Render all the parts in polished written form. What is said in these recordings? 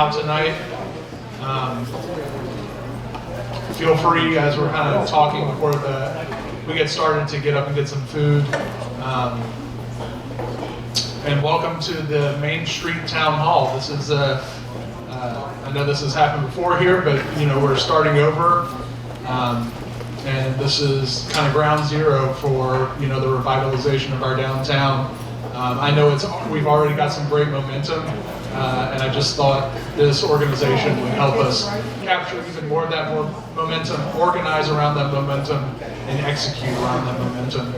out tonight. Feel free, as we're kind of talking before we get started, to get up and get some food. And welcome to the Main Street Town Hall. This is I know this has happened before here, but we're starting over. And this is kind of ground zero for the revitalization of our downtown. I know we've already got some great momentum, and I just thought this organization would help us capture even more of that momentum, organize around that momentum, and execute around that momentum.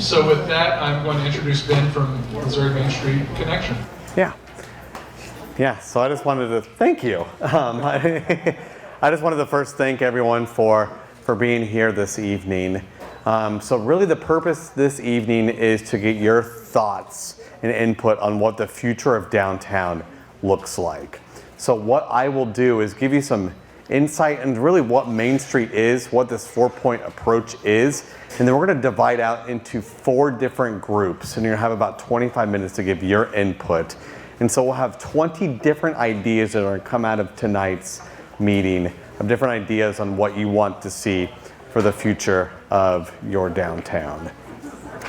So with that, I'm going to introduce Ben from Missouri Main Street Connection. Yeah. So I just wanted to thank you. I just wanted to first thank everyone for being here this evening. So really the purpose this evening is to get your thoughts and input on what the future of downtown looks like. So what I will do is give you some insight into really what Main Street is, what this 4-point approach is, and then we're going to divide out into 4 different groups, and you're going to have about 25 minutes to give your input. And so we'll have 20 different ideas that are going to come out of tonight's meeting, of different ideas on what you want to see for the future of your downtown.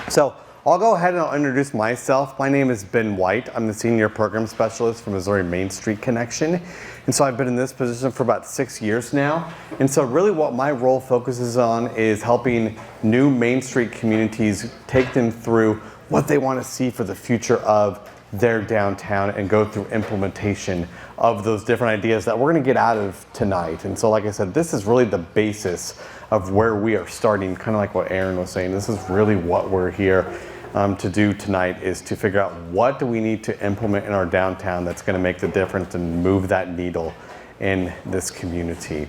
So I'll go ahead and I'll introduce myself. My name is Ben White. I'm the Senior Program Specialist for Missouri Main Street Connection. And so I've been in this position for about 6 years now. And so really what my role focuses on is helping new Main Street communities, take them through what they want to see for the future of their downtown and go through implementation of those different ideas that we're going to get out of tonight. And so like I said, this is really the basis of where we are starting, kind of like what Aaron was saying. This is really what we're here to do tonight, is to figure out what do we need to implement in our downtown that's going to make the difference and move that needle in this community.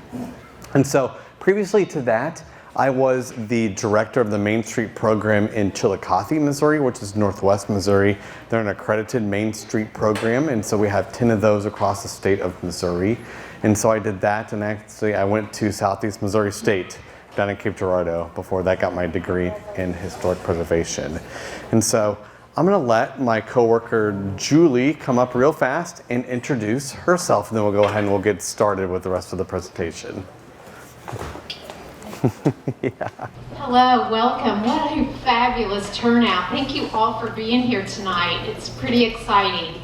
And so previously to that, I was the director of the Main Street program in Chillicothe, Missouri, which is Northwest Missouri. They're an accredited Main Street program, and so we have 10 of those across the state of Missouri. And so I did that, and actually I went to Southeast Missouri State down in Cape Girardeau. Before that, got my degree in historic preservation. And so I'm going to let my coworker Julie come up real fast and introduce herself, and then we'll go ahead and we'll get started with the rest of the presentation. Yeah. Hello, welcome. What a fabulous turnout. Thank you all for being here tonight. It's pretty exciting.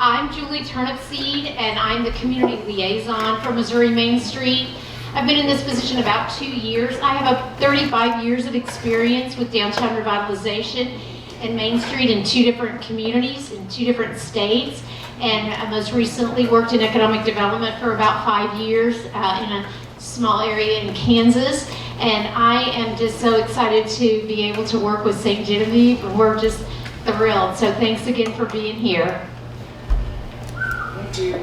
I'm Julie Turnipseed, and I'm the community liaison for Missouri Main Street. I've been in this position about 2 years. I have 35 years of experience with downtown revitalization and Main Street in 2 different communities in 2 different states, and I most recently worked in economic development for about 5 years in a small area in Kansas. And I am just so excited to be able to work with St. Genevieve. We're just thrilled. So thanks again for being here. Thank you.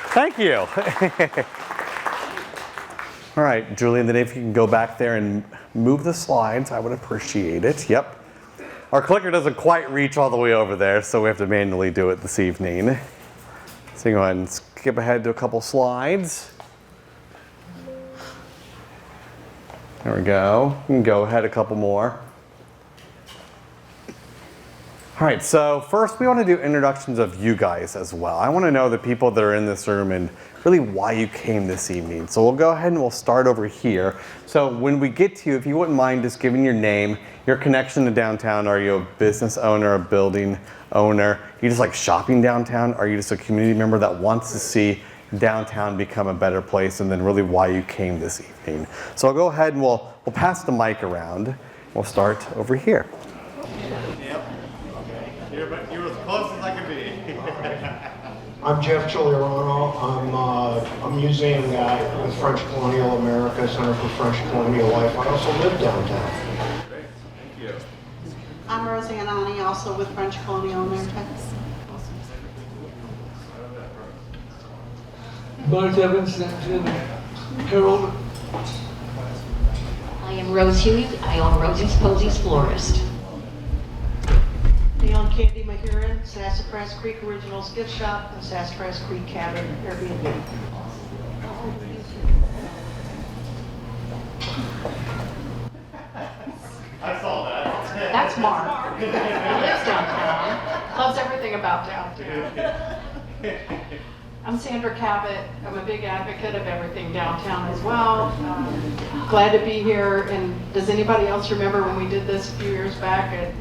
Thank you. All right, Julie, and then if you can go back there and move the slides, I would appreciate it. Yep. Our clicker doesn't quite reach all the way over there, so we have to manually do it this evening. So go ahead and skip ahead to a couple slides. There we go. You can go ahead a couple more. All right, so first we want to do introductions of you guys as well. I want to know the people that are in this room and really why you came this evening. So we'll go ahead and we'll start over here. So when we get to you, if you wouldn't mind just giving your name, your connection to downtown. Are you a business owner, a building owner? Are you just like shopping downtown? Are you just a community member that wants to see downtown become a better place, and then really why you came this evening? So I'll go ahead and we'll pass the mic around. We'll start over here. Yep. You're as close as I can be. I'm Jeff Giuliano. I'm a museum guy with French Colonial America, Center for French Colonial Life. I also live downtown. Great, thank you. I'm Roseanne Ani, also with French Colonial America. Mark Evans, Harold. I am Rose Huey. I own Rosie's Posies Florist. Leon Candy Mahurin, Sassafras Creek Originals Gift Shop, and Sassafras Creek Cabin Airbnb. I saw that. That's Mark. He lives downtown. Loves everything about downtown. I'm Sandra Cabot. I'm a big advocate of everything downtown as well. Glad to be here. And does anybody else remember when we did this a few years back at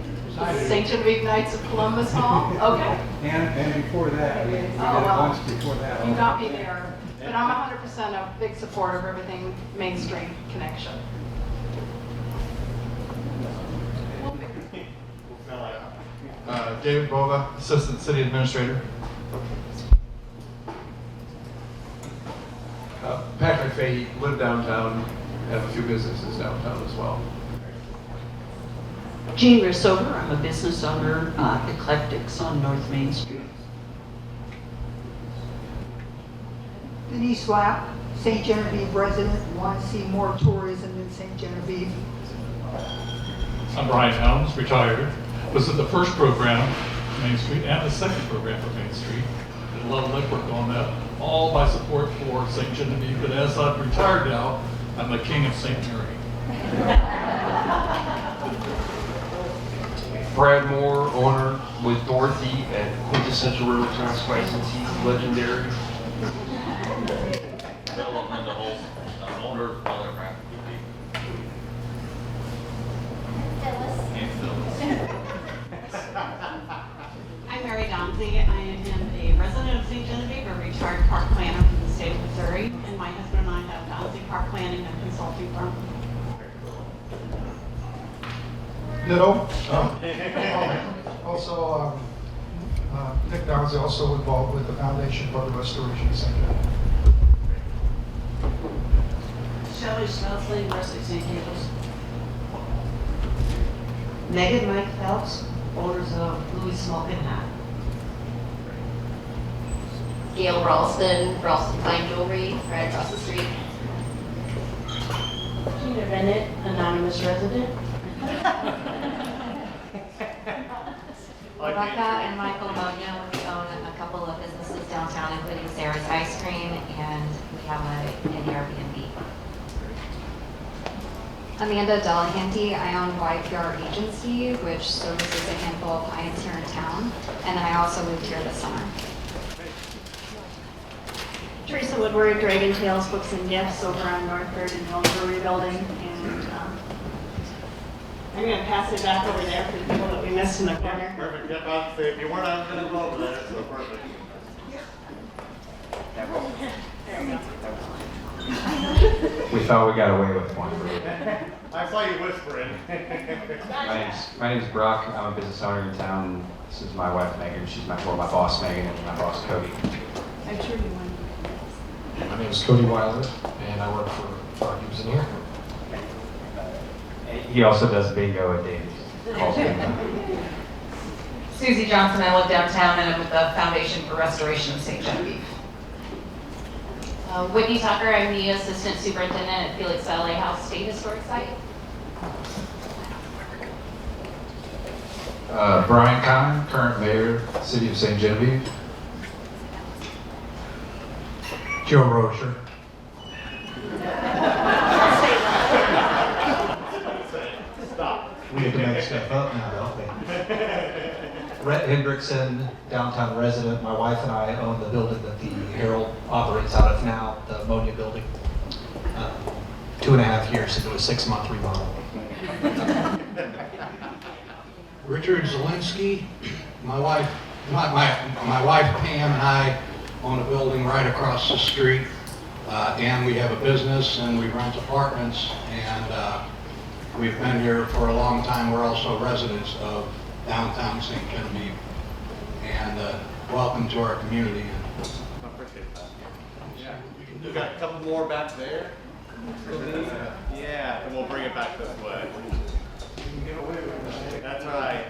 St. Genevieve Knights of Columbus Hall? Okay. And before that, we did it well, once before that. You got me there. But I'm 100% a big supporter of everything Main Street connection. David Bova, Assistant City Administrator. Patrick Fahey, live downtown, have a few businesses downtown as well. Jean Rissover, I'm a business owner, Eclectics on North Main Street. Denise Lapp, St. Genevieve resident, want to see more tourism in St. Genevieve. I'm Brian Helms, retired. Was at the first program, Main Street, and the second program for Main Street. Did a lot of legwork on that, all by support for St. Genevieve. But as I've retired now, I'm the king of St. Mary. Brad Moore, owner with Dorothy at Quintessential Rivertown Spice and Seafood Legendary. Development of whole owner of other craft. I'm Mary Donzie. I am a resident of St. Genevieve, a retired park planner from the state of Missouri, and my husband and I have Donzie Park Planning and Consulting Firm. Ditto. Also, Nick Donzie, also involved with the Foundation for the Restoration of St. Genevieve. Shelley Smelsley, West of St. Gables. Megan Mike Phelps, owners of Louis Smoking Hat. Gail Ralston, Ralston Fine Jewelry, right across the street. Gina Bennett, anonymous resident. Rebecca and Michael Mogna, we own a couple of businesses downtown, including Sarah's Ice Cream, and we have an Airbnb. Amanda Delahanty, I own YPR Agency, which services a handful of clients here in town, and then I also moved here this summer. Teresa Woodward, Dragon Tales Books and Gifts over on North 3rd and Old Brewery Building. And I'm going to pass it back over there for the people that we missed in the corner. Perfect. Yep, I was say, if you weren't out in the over there, so perfect. We thought we got away with one. I saw you whispering. My name's Brock. I'm a business owner in town. This is my wife Megan. She's my boss Megan and my boss Cody. I'm sure you want. My name is Cody Weiler, and I work for our Hughes in here. He also does bingo at Davies. Calls bingo. Susie Johnson, I live downtown and I'm with the Foundation for Restoration of St. Genevieve. Whitney Tucker, I'm the Assistant Superintendent at Felix Valley House State Historic Site. Brian Kahn, current mayor, City of St. Genevieve. Joe Rocher. Stop. We have to make stuff up now, don't we? Rhett Hendrickson, downtown resident. My wife and I own the building that the Herald operates out of now, the ammonia building. 2.5 years into a 6-month remodel. Richard Zielinski, my wife Pam and I own a building right across the street, and we have a business and we rent apartments, and we've been here for a long time. We're also residents of downtown St. Genevieve, and welcome to our community. I appreciate that. Yeah, we got a couple more back there. Yeah, and we'll bring it back this way. That's right.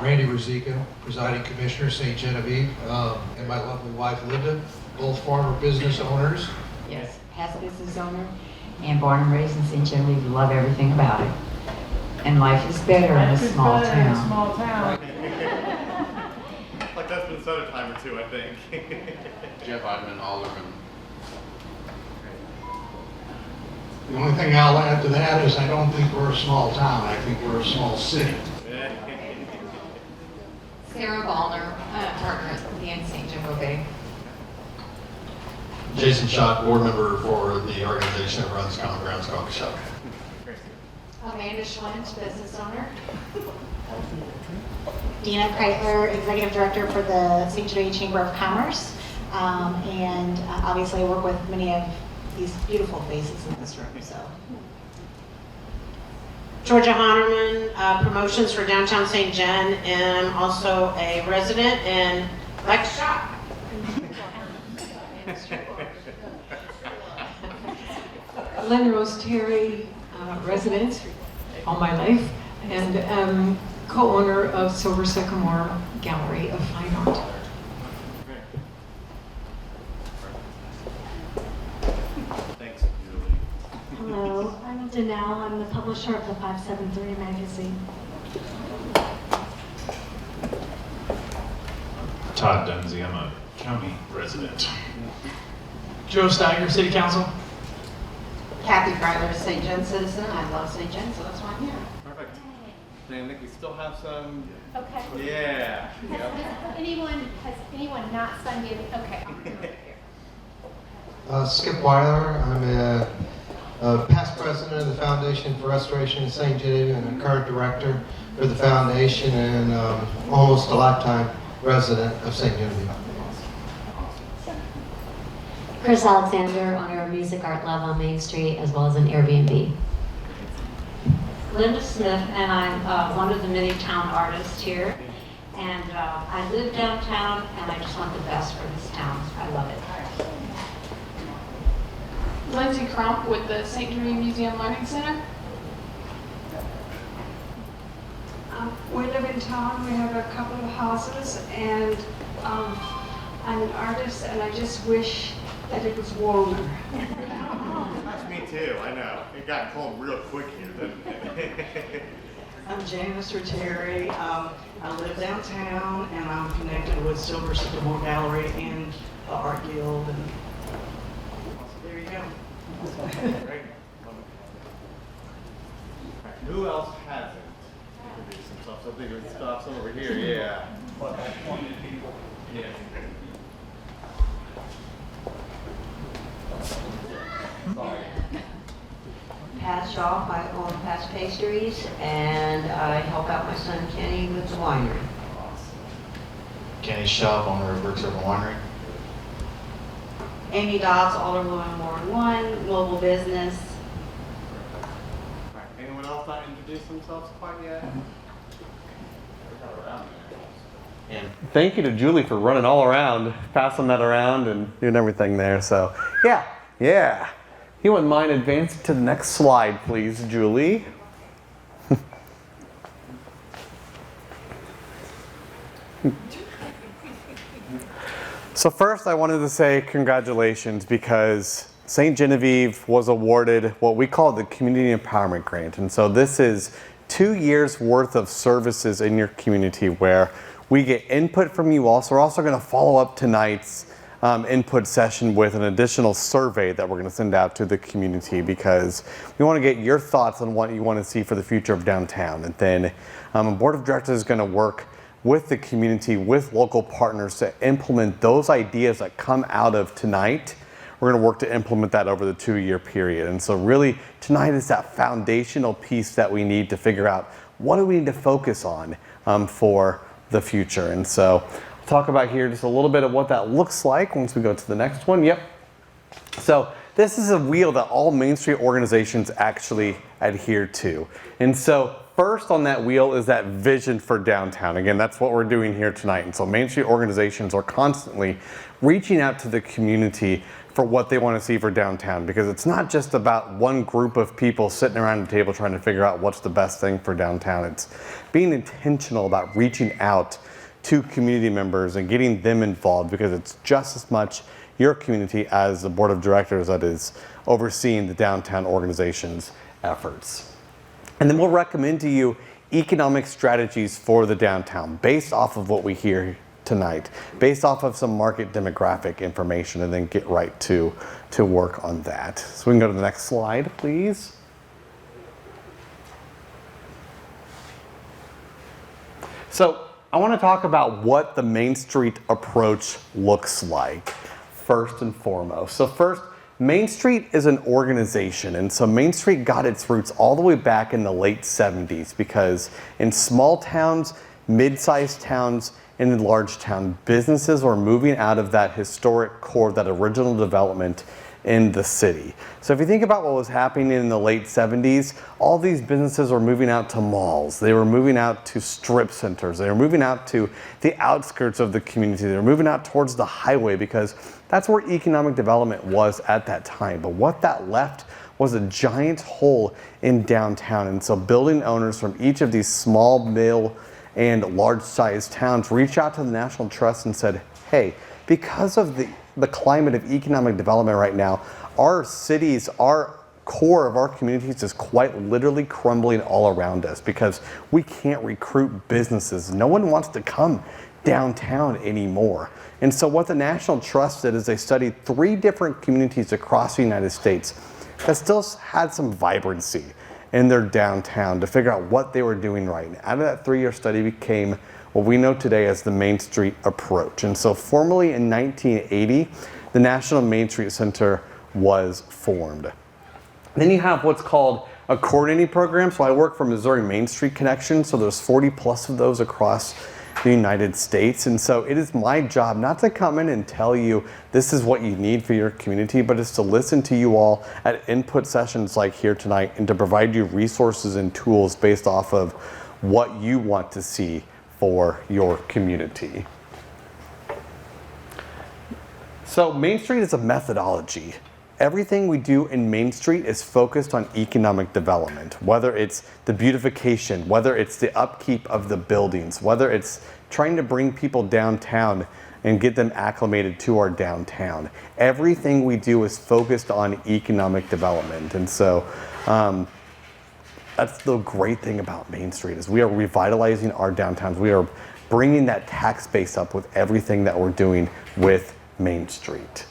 Randy Rosica, presiding commissioner, St. Genevieve, and my lovely wife Linda, both former business owners. Yes, past business owner and born and raised in St. Genevieve, love everything about it. And life is better in a small town. Like that's been said a time or two, I think. Jeff Idman, Alderman. The only thing I'll add to that is I don't think we're a small town. I think we're a small city. Sarah Ballner, partner at the St. Joe Bay. Jason Schott, board member for the organization that runs Common Grounds Coffee Shop. Amanda Schwint, business owner. Dina Kreitler, Executive Director for the St. Genevieve Chamber of Commerce. And obviously I work with many of these beautiful faces in this room. So, Georgia Honerman, promotions for downtown St. John, and I'm also a resident and like to shop. Lynn Rose Terry, resident all my life, and co-owner of Silver Sycamore Gallery of Fine Art. Thanks, Julie. hello, I'm Danelle. I'm the publisher of the 573 magazine. Todd Dunsey, I'm a county resident. Joe Steiger, City Council. Kathy Freiler, St. John citizen. I love St. John, so that's why I'm here. Perfect. And I think we still have some. Okay. Yeah. Has anyone not signed in? Okay. I'll come over here. Skip Weiler, I'm a past president of the Foundation for Restoration of St. Genevieve and a current director for the foundation and almost a lifetime resident of St. Genevieve. Chris Alexander, owner of Music Art Love on Main Street, as well as an Airbnb. Linda Smith, and I'm one of the many town artists here. And I live downtown, and I just want the best for this town. I love it. Lindsay Crump with the St. Genevieve Museum Learning Center. We live in town, we have a couple of houses, and I'm an artist, and I just wish that it was warmer. That's me too, I know. It got cold real quick here, didn't it? I'm Janice Terry. I live downtown, and I'm connected with Silver Sycamore Gallery and the Art Guild. And there you go. Great. Who else hasn't introduced themselves? I think it stops over here. Yeah. Yeah. Pat Shaw, I own Pat's Pastries, and I help out my son Kenny with the winery. Kenny Shaw, owner of Brooks Urban Winery. Amy Dobbs, Alderwoman Ward 1, mobile business. Right. Anyone else not introduced themselves quite yet? And thank you to Julie for running all around, passing that around and doing everything there. So, yeah. You wouldn't mind advancing to the next slide, please, Julie. So first, I wanted to say congratulations because St. Genevieve was awarded what we call the Community Empowerment Grant. And so this is 2 years worth of services in your community where we get input from you all. So we're also going to follow up tonight's input session with an additional survey that we're going to send out to the community because we want to get your thoughts on what you want to see for the future of downtown. And then a board of directors is going to work with the community, with local partners to implement those ideas that come out of tonight. We're going to work to implement that over the 2-year period. And so really tonight is that foundational piece that we need to figure out what do we need to focus on for the future. And so talk about here just a little bit of what that looks like once we go to the next one. Yep. So this is a wheel that all Main Street organizations actually adhere to. And so first on that wheel is that vision for downtown. Again, that's what we're doing here tonight. And so Main Street organizations are constantly reaching out to the community for what they want to see for downtown, because it's not just about one group of people sitting around the table trying to figure out what's the best thing for downtown. It's being intentional about reaching out to community members and getting them involved, because it's just as much your community as the board of directors that is overseeing the downtown organization's efforts. And then we'll recommend to you economic strategies for the downtown based off of what we hear tonight, based off of some market demographic information, and then get right to work on that. So we can go to the next slide, please. So I want to talk about what the Main Street approach looks like, first and foremost. So first, Main Street is an organization, and so Main Street got its roots all the way back in the late 70s because in small towns, mid-sized towns, and in large town, businesses were moving out of that historic core, that original development in the city. So if you think about what was happening in the late 70s, all these businesses were moving out to malls. They were moving out to strip centers. They were moving out to the outskirts of the community. They were moving out towards the highway because that's where economic development was at that time. But what that left was a giant hole in downtown. And so building owners from each of these small, middle, and large-sized towns reached out to the National Trust and said, hey, because of the climate of economic development right now, our cities, our core of our communities is quite literally crumbling all around us because we can't recruit businesses. No one wants to come downtown anymore. And so what the National Trust did is they studied 3 different communities across the United States that still had some vibrancy in their downtown to figure out what they were doing right. And out of that 3-year study became what we know today as the Main Street approach. And so formally in 1980, the National Main Street Center was formed. Then you have what's called a coordinating program. So I work for Missouri Main Street Connection. So there's 40 plus of those across the United States. And so it is my job not to come in and tell you this is what you need for your community, but it's to listen to you all at input sessions like here tonight and to provide you resources and tools based off of what you want to see for your community. So Main Street is a methodology. Everything we do in Main Street is focused on economic development, whether it's the beautification, whether it's the upkeep of the buildings, whether it's trying to bring people downtown and get them acclimated to our downtown. Everything we do is focused on economic development. And so that's the great thing about Main Street is we are revitalizing our downtowns. We are bringing that tax base up with everything that we're doing with Main Street.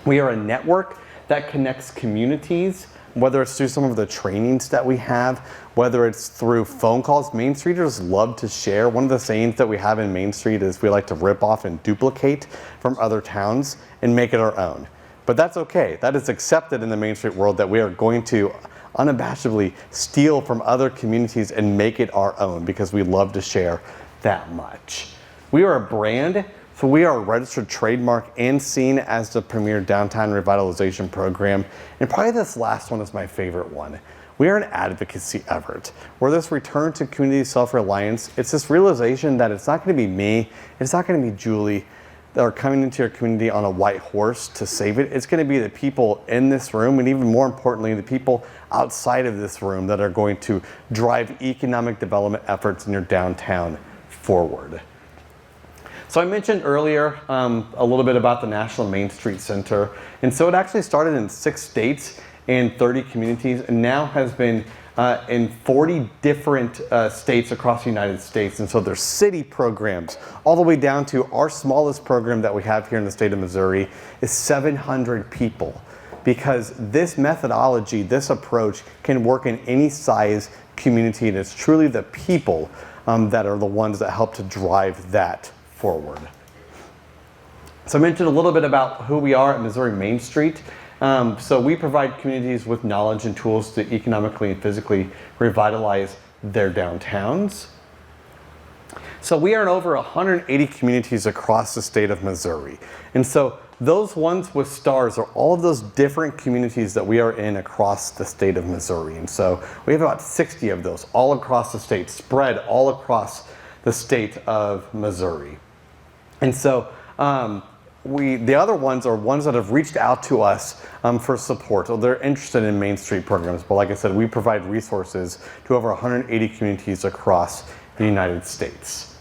We are a network that connects communities, whether it's through some of the trainings that we have, whether it's through phone calls. Main Streeters love to share. One of the sayings that we have in Main Street is we like to rip off and duplicate from other towns and make it our own. But that's okay. That is accepted in the Main Street world that we are going to unabashedly steal from other communities and make it our own because we love to share that much. We are a brand. So we are a registered trademark and seen as the premier downtown revitalization program. And probably this last one is my favorite one. We are an advocacy effort. Where this return to community self-reliance, it's this realization that it's not going to be me, it's not going to be Julie that are coming into your community on a white horse to save it. It's going to be the people in this room, and even more importantly, the people outside of this room that are going to drive economic development efforts in your downtown forward. So I mentioned earlier a little bit about the National Main Street Center. And so it actually started in 6 states and 30 communities and now has been in 40 different states across the United States. And so there's city programs all the way down to our smallest program that we have here in the state of Missouri is 700 people. Because this methodology, this approach can work in any size community, and it's truly the people that are the ones that help to drive that forward. So I mentioned a little bit about who we are at Missouri Main Street. So we provide communities with knowledge and tools to economically and physically revitalize their downtowns. So we are in over 180 communities across the state of Missouri. And so those ones with stars are all of those different communities that we are in across the state of Missouri. And so we have about 60 of those all across the state, spread all across the state of Missouri. And so the other ones are ones that have reached out to us for support. So they're interested in Main Street programs. But like I said, we provide resources to over 180 communities across the United States,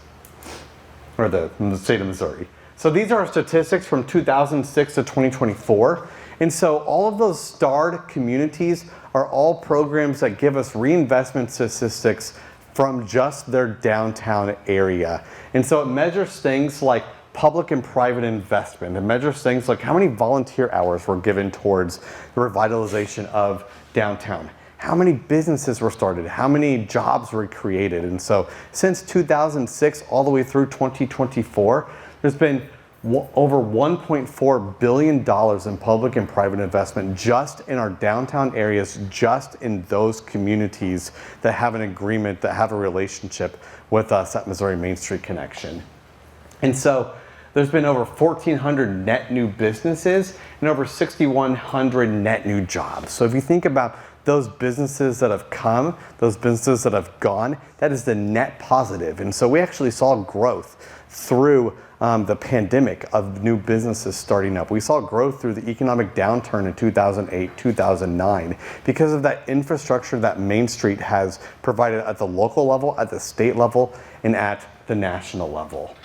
or the state of Missouri. So these are statistics from 2006 to 2024. And so all of those starred communities are all programs that give us reinvestment statistics from just their downtown area. And so it measures things like public and private investment. It measures things like how many volunteer hours were given towards the revitalization of downtown. how many businesses were started, how many jobs were created. And so since 2006 all the way through 2024, there's been over $1.4 billion in public and private investment just in our downtown areas, just in those communities that have an agreement, that have a relationship with us at Missouri Main Street Connection. And so there's been over 1,400 net new businesses and over 6,100 net new jobs. So if you think about those businesses that have come, those businesses that have gone, that is the net positive. And so we actually saw growth through the pandemic of new businesses starting up. We saw growth through the economic downturn in 2008, 2009, because of that infrastructure that Main Street has provided at the local level, at the state level, and at the national level.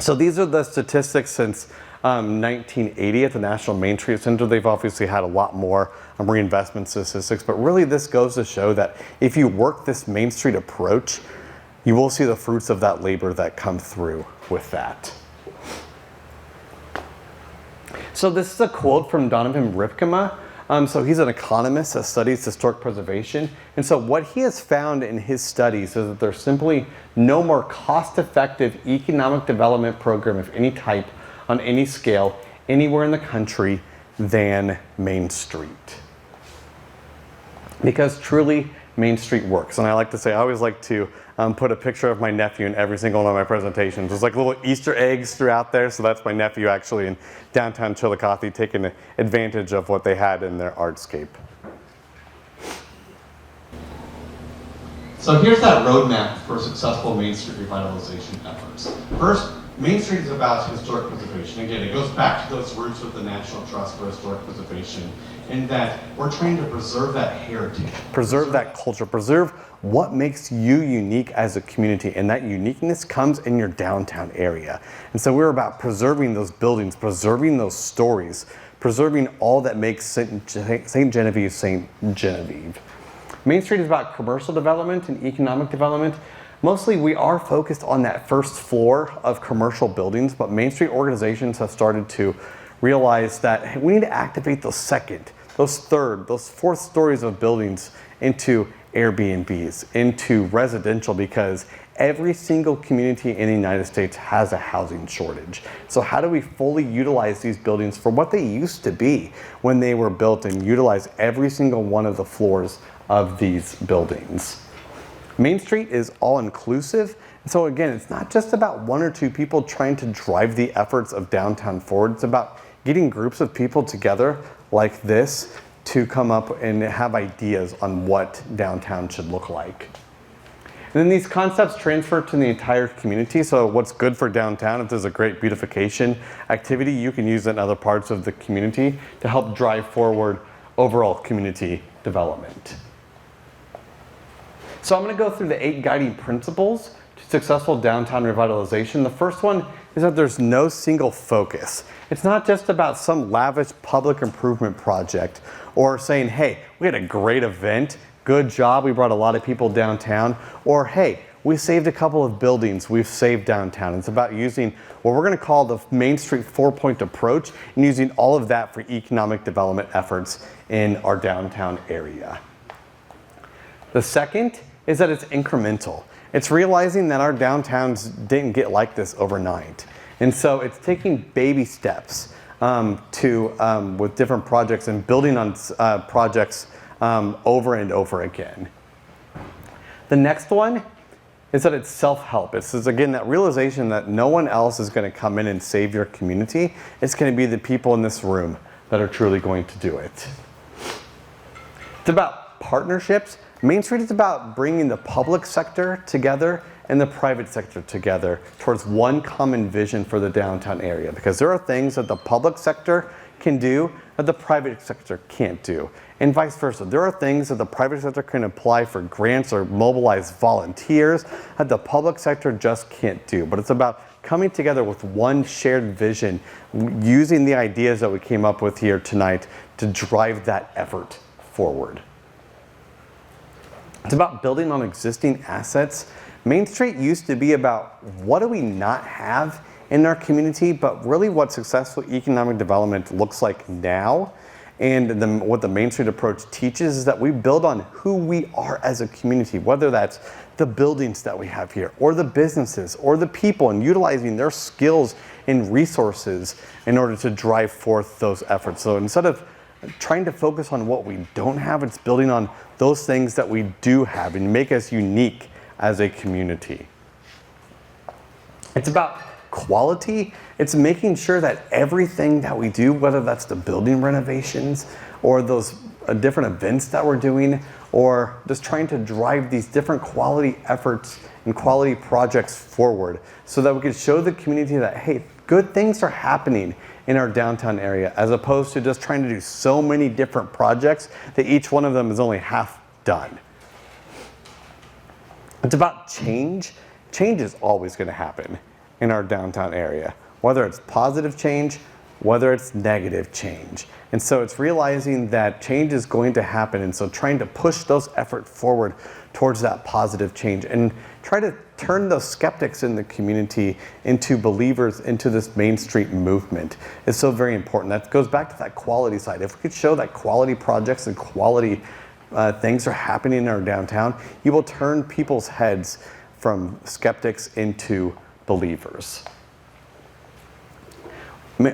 So these are the statistics since 1980 at the National Main Street Center. They've obviously had a lot more reinvestment statistics, but really this goes to show that if you work this Main Street approach, you will see the fruits of that labor that come through with that. So this is a quote from Donovan Ripkema. So he's an economist that studies historic preservation. And so what he has found in his studies is that there's simply no more cost-effective economic development program of any type on any scale anywhere in the country than Main Street. Because truly, Main Street works. And I like to say, I always like to put a picture of my nephew in every single one of my presentations. There's like little Easter eggs throughout there. So that's my nephew actually in downtown Chillicothe taking advantage of what they had in their artscape. So here's that roadmap for successful Main Street revitalization efforts. First, Main Street is about historic preservation. Again, it goes back to those roots with the National Trust for Historic Preservation, in that we're trying to preserve that heritage, preserve that culture, preserve what makes you unique as a community, and that uniqueness comes in your downtown area. And so we're about preserving those buildings, preserving those stories, preserving all that makes St. Genevieve St. Genevieve. Main Street is about commercial development and economic development. Mostly we are focused on that first floor of commercial buildings, but Main Street organizations have started to realize that hey, we need to activate those second, those third, those fourth stories of buildings into Airbnbs, into residential, because every single community in the United States has a housing shortage. So how do we fully utilize these buildings for what they used to be when they were built, and utilize every single one of the floors of these buildings? Main Street is all inclusive. And so again, it's not just about one or two people trying to drive the efforts of downtown forward. It's about getting groups of people together like this to come up and have ideas on what downtown should look like. And then these concepts transfer to the entire community. So what's good for downtown, if there's a great beautification activity, you can use it in other parts of the community to help drive forward overall community development. So I'm going to go through the 8 guiding principles to successful downtown revitalization. The first one is that there's no single focus. It's not just about some lavish public improvement project or saying, hey, we had a great event, good job, we brought a lot of people downtown, or hey, we saved a couple of buildings, we've saved downtown. It's about using what we're going to call the Main Street 4-point approach and using all of that for economic development efforts in our downtown area. The second is that it's incremental. It's realizing that our downtowns didn't get like this overnight. And so it's taking baby steps with different projects and building on projects over and over again. The next one is that it's self-help. It's again that realization that no one else is going to come in and save your community. It's going to be the people in this room that are truly going to do it. It's about partnerships. Main Street is about bringing the public sector together and the private sector together towards one common vision for the downtown area, because there are things that the public sector can do that the private sector can't do, and vice versa. There are things that the private sector can apply for grants or mobilize volunteers that the public sector just can't do. But it's about coming together with one shared vision, using the ideas that we came up with here tonight to drive that effort forward. It's about building on existing assets. Main Street used to be about what do we not have in our community, but really what successful economic development looks like now And what the Main Street approach teaches is that we build on who we are as a community, whether that's the buildings that we have here, or the businesses, or the people, and utilizing their skills and resources in order to drive forth those efforts. So instead of trying to focus on what we don't have, it's building on those things that we do have and make us unique as a community. It's about quality. It's making sure that everything that we do, whether that's the building renovations or those different events that we're doing, or just trying to drive these different quality efforts and quality projects forward so that we can show the community that, hey, good things are happening in our downtown area, as opposed to just trying to do so many different projects that each one of them is only half done. It's about change. Change is always going to happen in our downtown area, whether it's positive change, whether it's negative change. And so it's realizing that change is going to happen, and so trying to push those efforts forward towards that positive change and try to turn those skeptics in the community into believers into this Main Street movement is so very important. That goes back to that quality side. If we could show that quality projects and quality things are happening in our downtown, you will turn people's heads from skeptics into believers.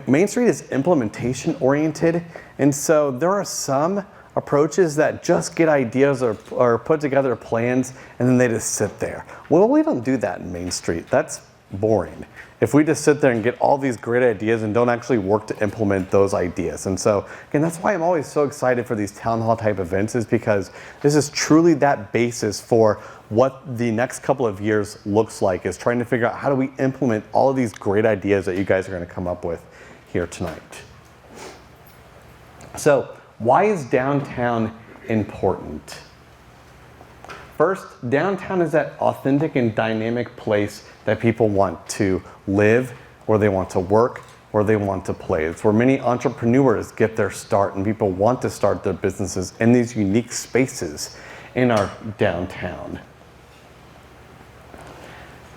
Main Street is implementation oriented, and so there are some approaches that just get ideas or put together plans and then they just sit there. Well, we don't do that in Main Street. That's boring. If we just sit there and get all these great ideas and don't actually work to implement those ideas. And so, again, that's why I'm always so excited for these town hall type events, is because this is truly that basis for what the next couple of years looks like, is trying to figure out how do we implement all of these great ideas that you guys are going to come up with here tonight. So, why is downtown important? First, downtown is that authentic and dynamic place that people want to live, or they want to work, or they want to play. It's where many entrepreneurs get their start, and people want to start their businesses in these unique spaces in our downtown.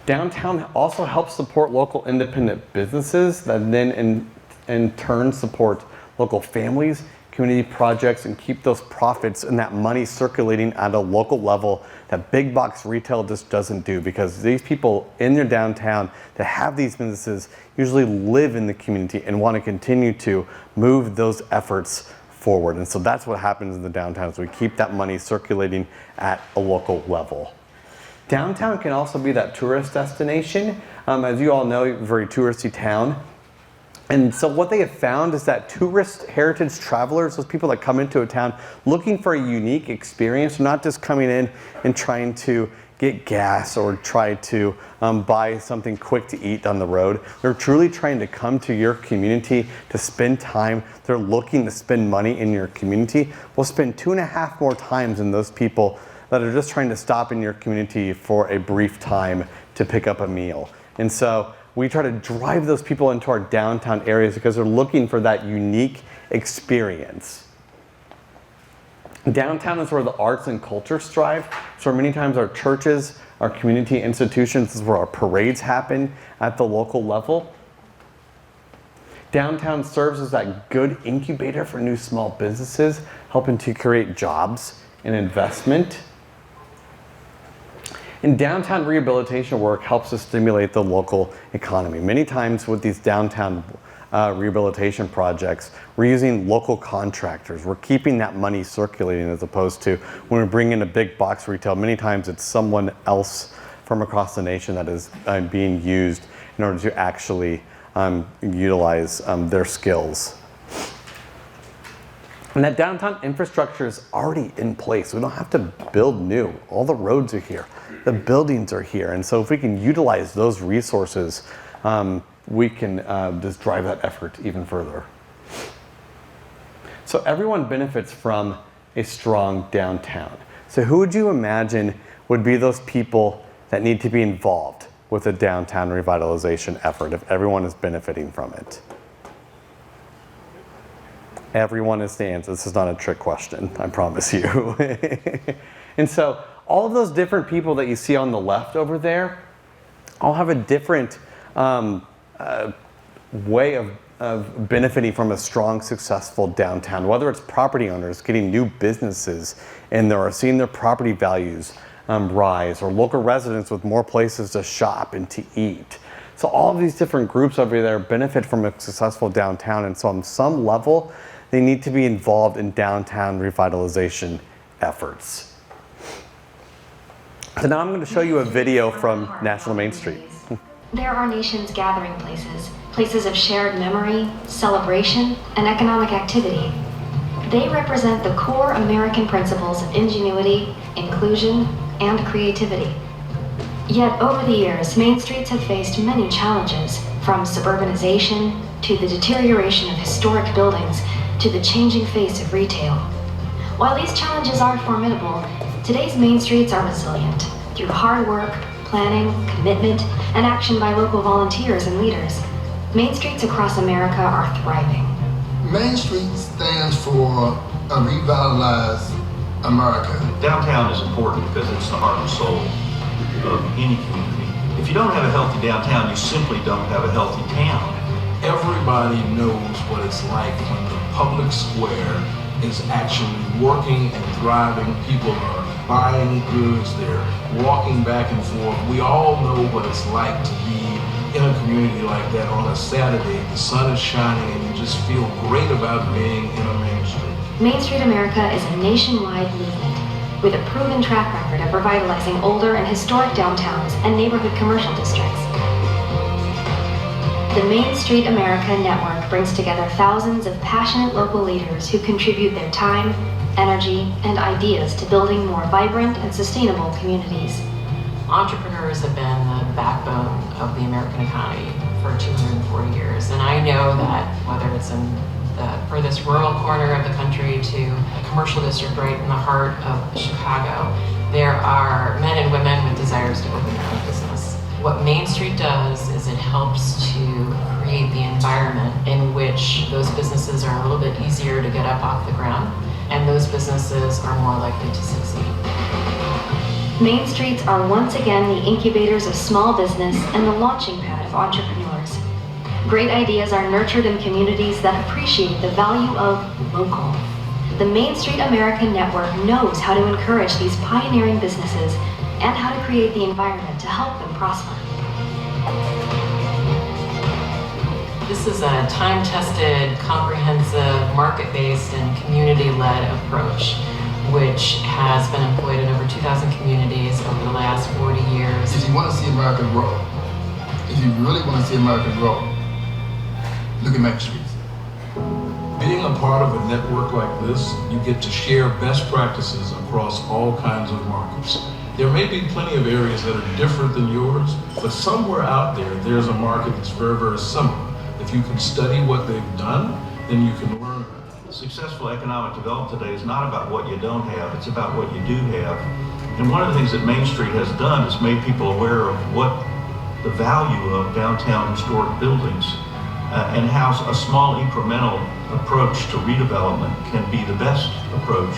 Downtown also helps support local independent businesses that then in turn support local families, community projects, and keep those profits and that money circulating at a local level that big box retail just doesn't do, because these people in their downtown that have these businesses usually live in the community and want to continue to move those efforts forward. And so that's what happens in the downtown, is we keep that money circulating at a local level. Downtown can also be that tourist destination. As you all know, a very touristy town. And so what they have found is that tourist heritage travelers, those people that come into a town looking for a unique experience, not just coming in and trying to get gas or try to buy something quick to eat on the road. They're truly trying to come to your community to spend time. They're looking to spend money in your community. We'll spend 2.5 more times than those people that are just trying to stop in your community for a brief time to pick up a meal. And so we try to drive those people into our downtown areas because they're looking for that unique experience. Downtown is where the arts and culture strive. So many times our churches, our community institutions, is where our parades happen at the local level. Downtown serves as that good incubator for new small businesses, helping to create jobs and investment. And downtown rehabilitation work helps to stimulate the local economy. Many times with these downtown rehabilitation projects, we're using local contractors. We're keeping that money circulating, as opposed to when we bring in a big box retail, many times it's someone else from across the nation that is being used in order to actually utilize their skills. And that downtown infrastructure is already in place. We don't have to build new. All the roads are here. The buildings are here. And so if we can utilize those resources, we can just drive that effort even further. So everyone benefits from a strong downtown. So who would you imagine would be those people that need to be involved with a downtown revitalization effort if everyone is benefiting from it? Everyone is the answer. This is not a trick question, I promise you. And so all of those different people that you see on the left over there all have a different way of of benefiting from a strong, successful downtown, whether it's property owners getting new businesses in there or seeing their property values rise, or local residents with more places to shop and to eat. So all of these different groups over there benefit from a successful downtown, and so on some level, they need to be involved in downtown revitalization efforts. So now I'm going to show you a video from National Main Street. They're our nation's gathering places, places of shared memory, celebration, and economic activity. They represent the core American principles of ingenuity, inclusion, and creativity. Yet over the years, main streets have faced many challenges, from suburbanization to the deterioration of historic buildings to the changing face of retail. While these challenges are formidable, today's main streets are resilient through hard work, planning, commitment, and action by local volunteers and leaders. Main streets across America are thriving. Main Street stands for a revitalized America. Downtown is important because it's the heart and soul of any community. If you don't have a healthy downtown, you simply don't have a healthy town. Everybody knows what it's like when the public square is actually working and thriving. People are buying goods, they're walking back and forth. We all know what it's like to be in a community like that on a Saturday. The sun is shining and you just feel great about being in a Main Street. Main Street America is a nationwide movement with a proven track record of revitalizing older and historic downtowns and neighborhood commercial districts. The Main Street America Network brings together thousands of passionate local leaders who contribute their time, energy, and ideas to building more vibrant and sustainable communities. Entrepreneurs have been the backbone of the American economy for 240 years, and I know that whether it's in the furthest rural corner of the country to a commercial district right in the heart of Chicago, there are men and women with desires to open their own business. What Main Street does is it helps to create the environment in which those businesses are a little bit easier to get up off the ground, and those businesses are more likely to succeed. Main streets are once again the incubators of small business and the launching pad of entrepreneurs. Great ideas are nurtured in communities that appreciate the value of local. The Main Street American Network knows how to encourage these pioneering businesses and how to create the environment to help them prosper. This is a time-tested, comprehensive, market-based, and community-led approach, which has been employed in over 2,000 communities over the last 40 years. If you want to see America grow, if you really want to see America grow, look at Main Street. Being a part of a network like this, you get to share best practices across all kinds of markets. There may be plenty of areas that are different than yours, but somewhere out there, there's a market that's very, very similar. If you can study what they've done, then you can learn about it. Successful economic development today is not about what you don't have, it's about what you do have. And one of the things that Main Street has done is made people aware of what the value of downtown historic buildings and how a small incremental approach to redevelopment can be the best approach.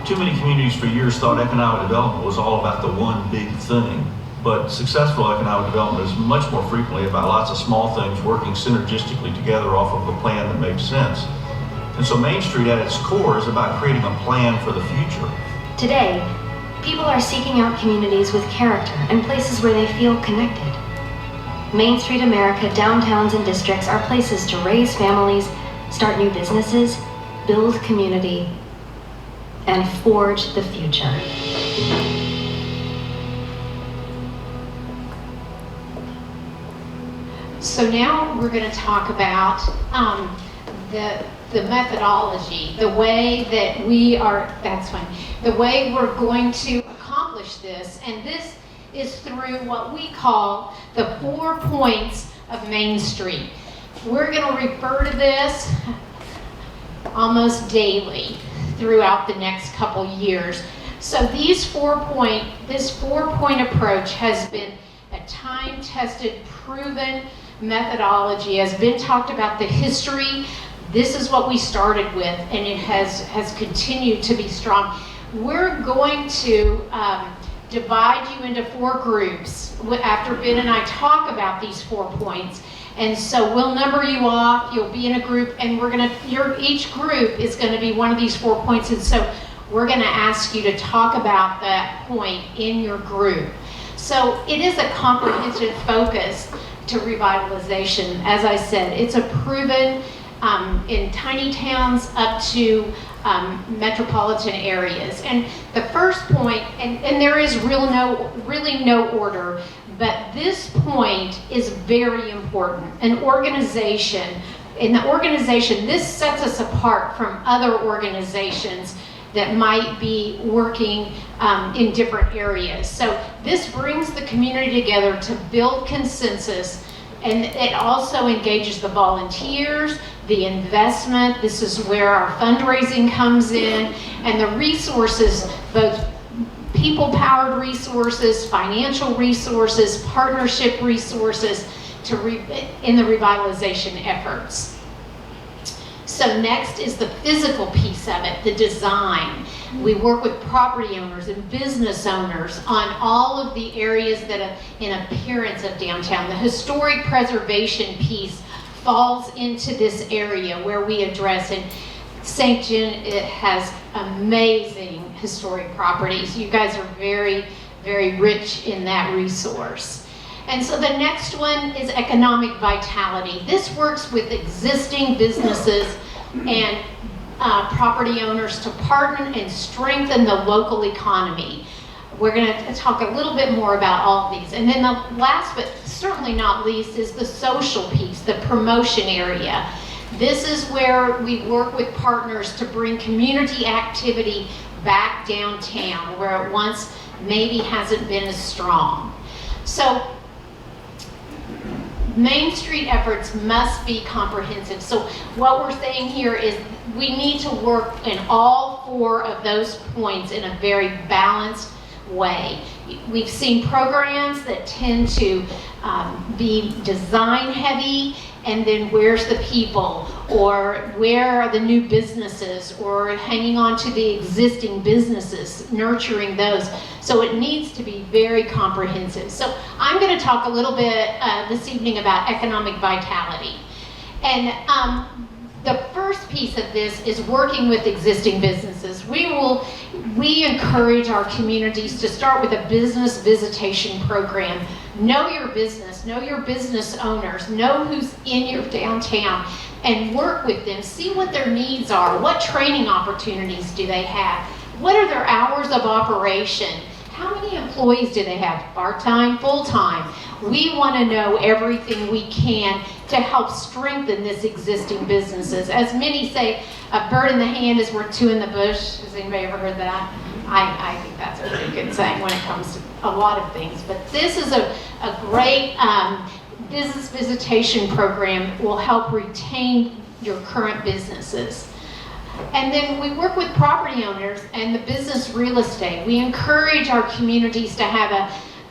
Too many communities for years thought economic development was all about the one big thing, but successful economic development is much more frequently about lots of small things working synergistically together off of a plan that makes sense. And so Main Street at its core is about creating a plan for the future. Today, people are seeking out communities with character and places where they feel connected. Main Street America downtowns and districts are places to raise families, start new businesses, build community, and forge the future. So now we're going to talk about the methodology, the way that we are, that's fine, the way we're going to accomplish this. And this is through what we call the 4 points of Main Street. We're going to refer to this almost daily throughout the next couple years. So this 4-point approach has been a time-tested, proven methodology, has been talked about the history. This is what we started with, and it has continued to be strong. We're going to divide you into 4 groups after Ben and I talk about these 4 points, And so we'll number you off, you'll be in a group, and each group is gonna be one of these 4 points, and so we're gonna ask you to talk about that point in your group. So it is a comprehensive focus to revitalization. As I said, it's a proven in tiny towns up to metropolitan areas. And the first point, and there is really no order, but this point is very important. In the organization, this sets us apart from other organizations that might be working in different areas. So this brings the community together to build consensus, and it also engages the volunteers, the investment. This is where our fundraising comes in, and the resources, both people-powered resources, financial resources, partnership resources in the revitalization efforts. So next is the physical piece of it, the design. We work with property owners and business owners on all of the areas that are in appearance of downtown. The historic preservation piece falls into this area where we address it. St. John, it has amazing historic properties. You guys are very, very rich in that resource. And so the next one is economic vitality. This works with existing businesses and property owners to partner and strengthen the local economy. We're going to talk a little bit more about all of these. And then the last but certainly not least is the social piece, the promotion area. This is where we work with partners to bring community activity back downtown where it once maybe hasn't been as strong. So Main Street efforts must be comprehensive. So what we're saying here is we need to work in all 4 of those points in a very balanced way. We've seen programs that tend to be design heavy, and then where's the people, or where are the new businesses, or hanging on to the existing businesses, nurturing those. So it needs to be very comprehensive. So I'm going to talk a little bit this evening about economic vitality. And the first piece of this is working with existing businesses. We encourage our communities to start with a business visitation program. Know your business owners, know who's in your downtown, and work with them. See what their needs are. What training opportunities do they have? What are their hours of operation? How many employees do they have? Part-time, full-time? We want to know everything we can to help strengthen this existing businesses. As many say, a bird in the hand is worth 2 in the bush. Has anybody ever heard that? I think that's a pretty good saying when it comes to a lot of things. But this is a great business visitation program will help retain your current businesses. And then we work with property owners and the business real estate. We encourage our communities to have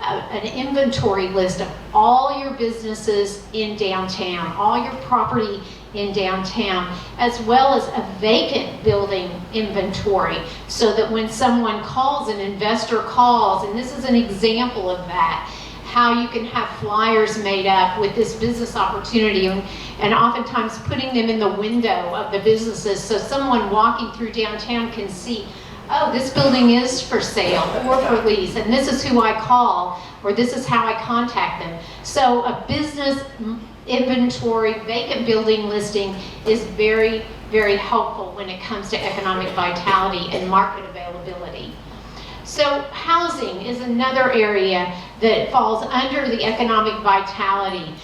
an inventory list of all your businesses in downtown, all your property in downtown, as well as a vacant building inventory, so that when someone calls, an investor calls, and this is an example of that, how you can have flyers made up with this business opportunity, and oftentimes putting them in the window of the businesses so someone walking through downtown can see, oh, this building is for sale or for lease, and this is who I call, or this is how I contact them. So a business inventory, vacant building listing is very, very helpful when it comes to economic vitality and market availability. So housing is another area that falls under the economic vitality.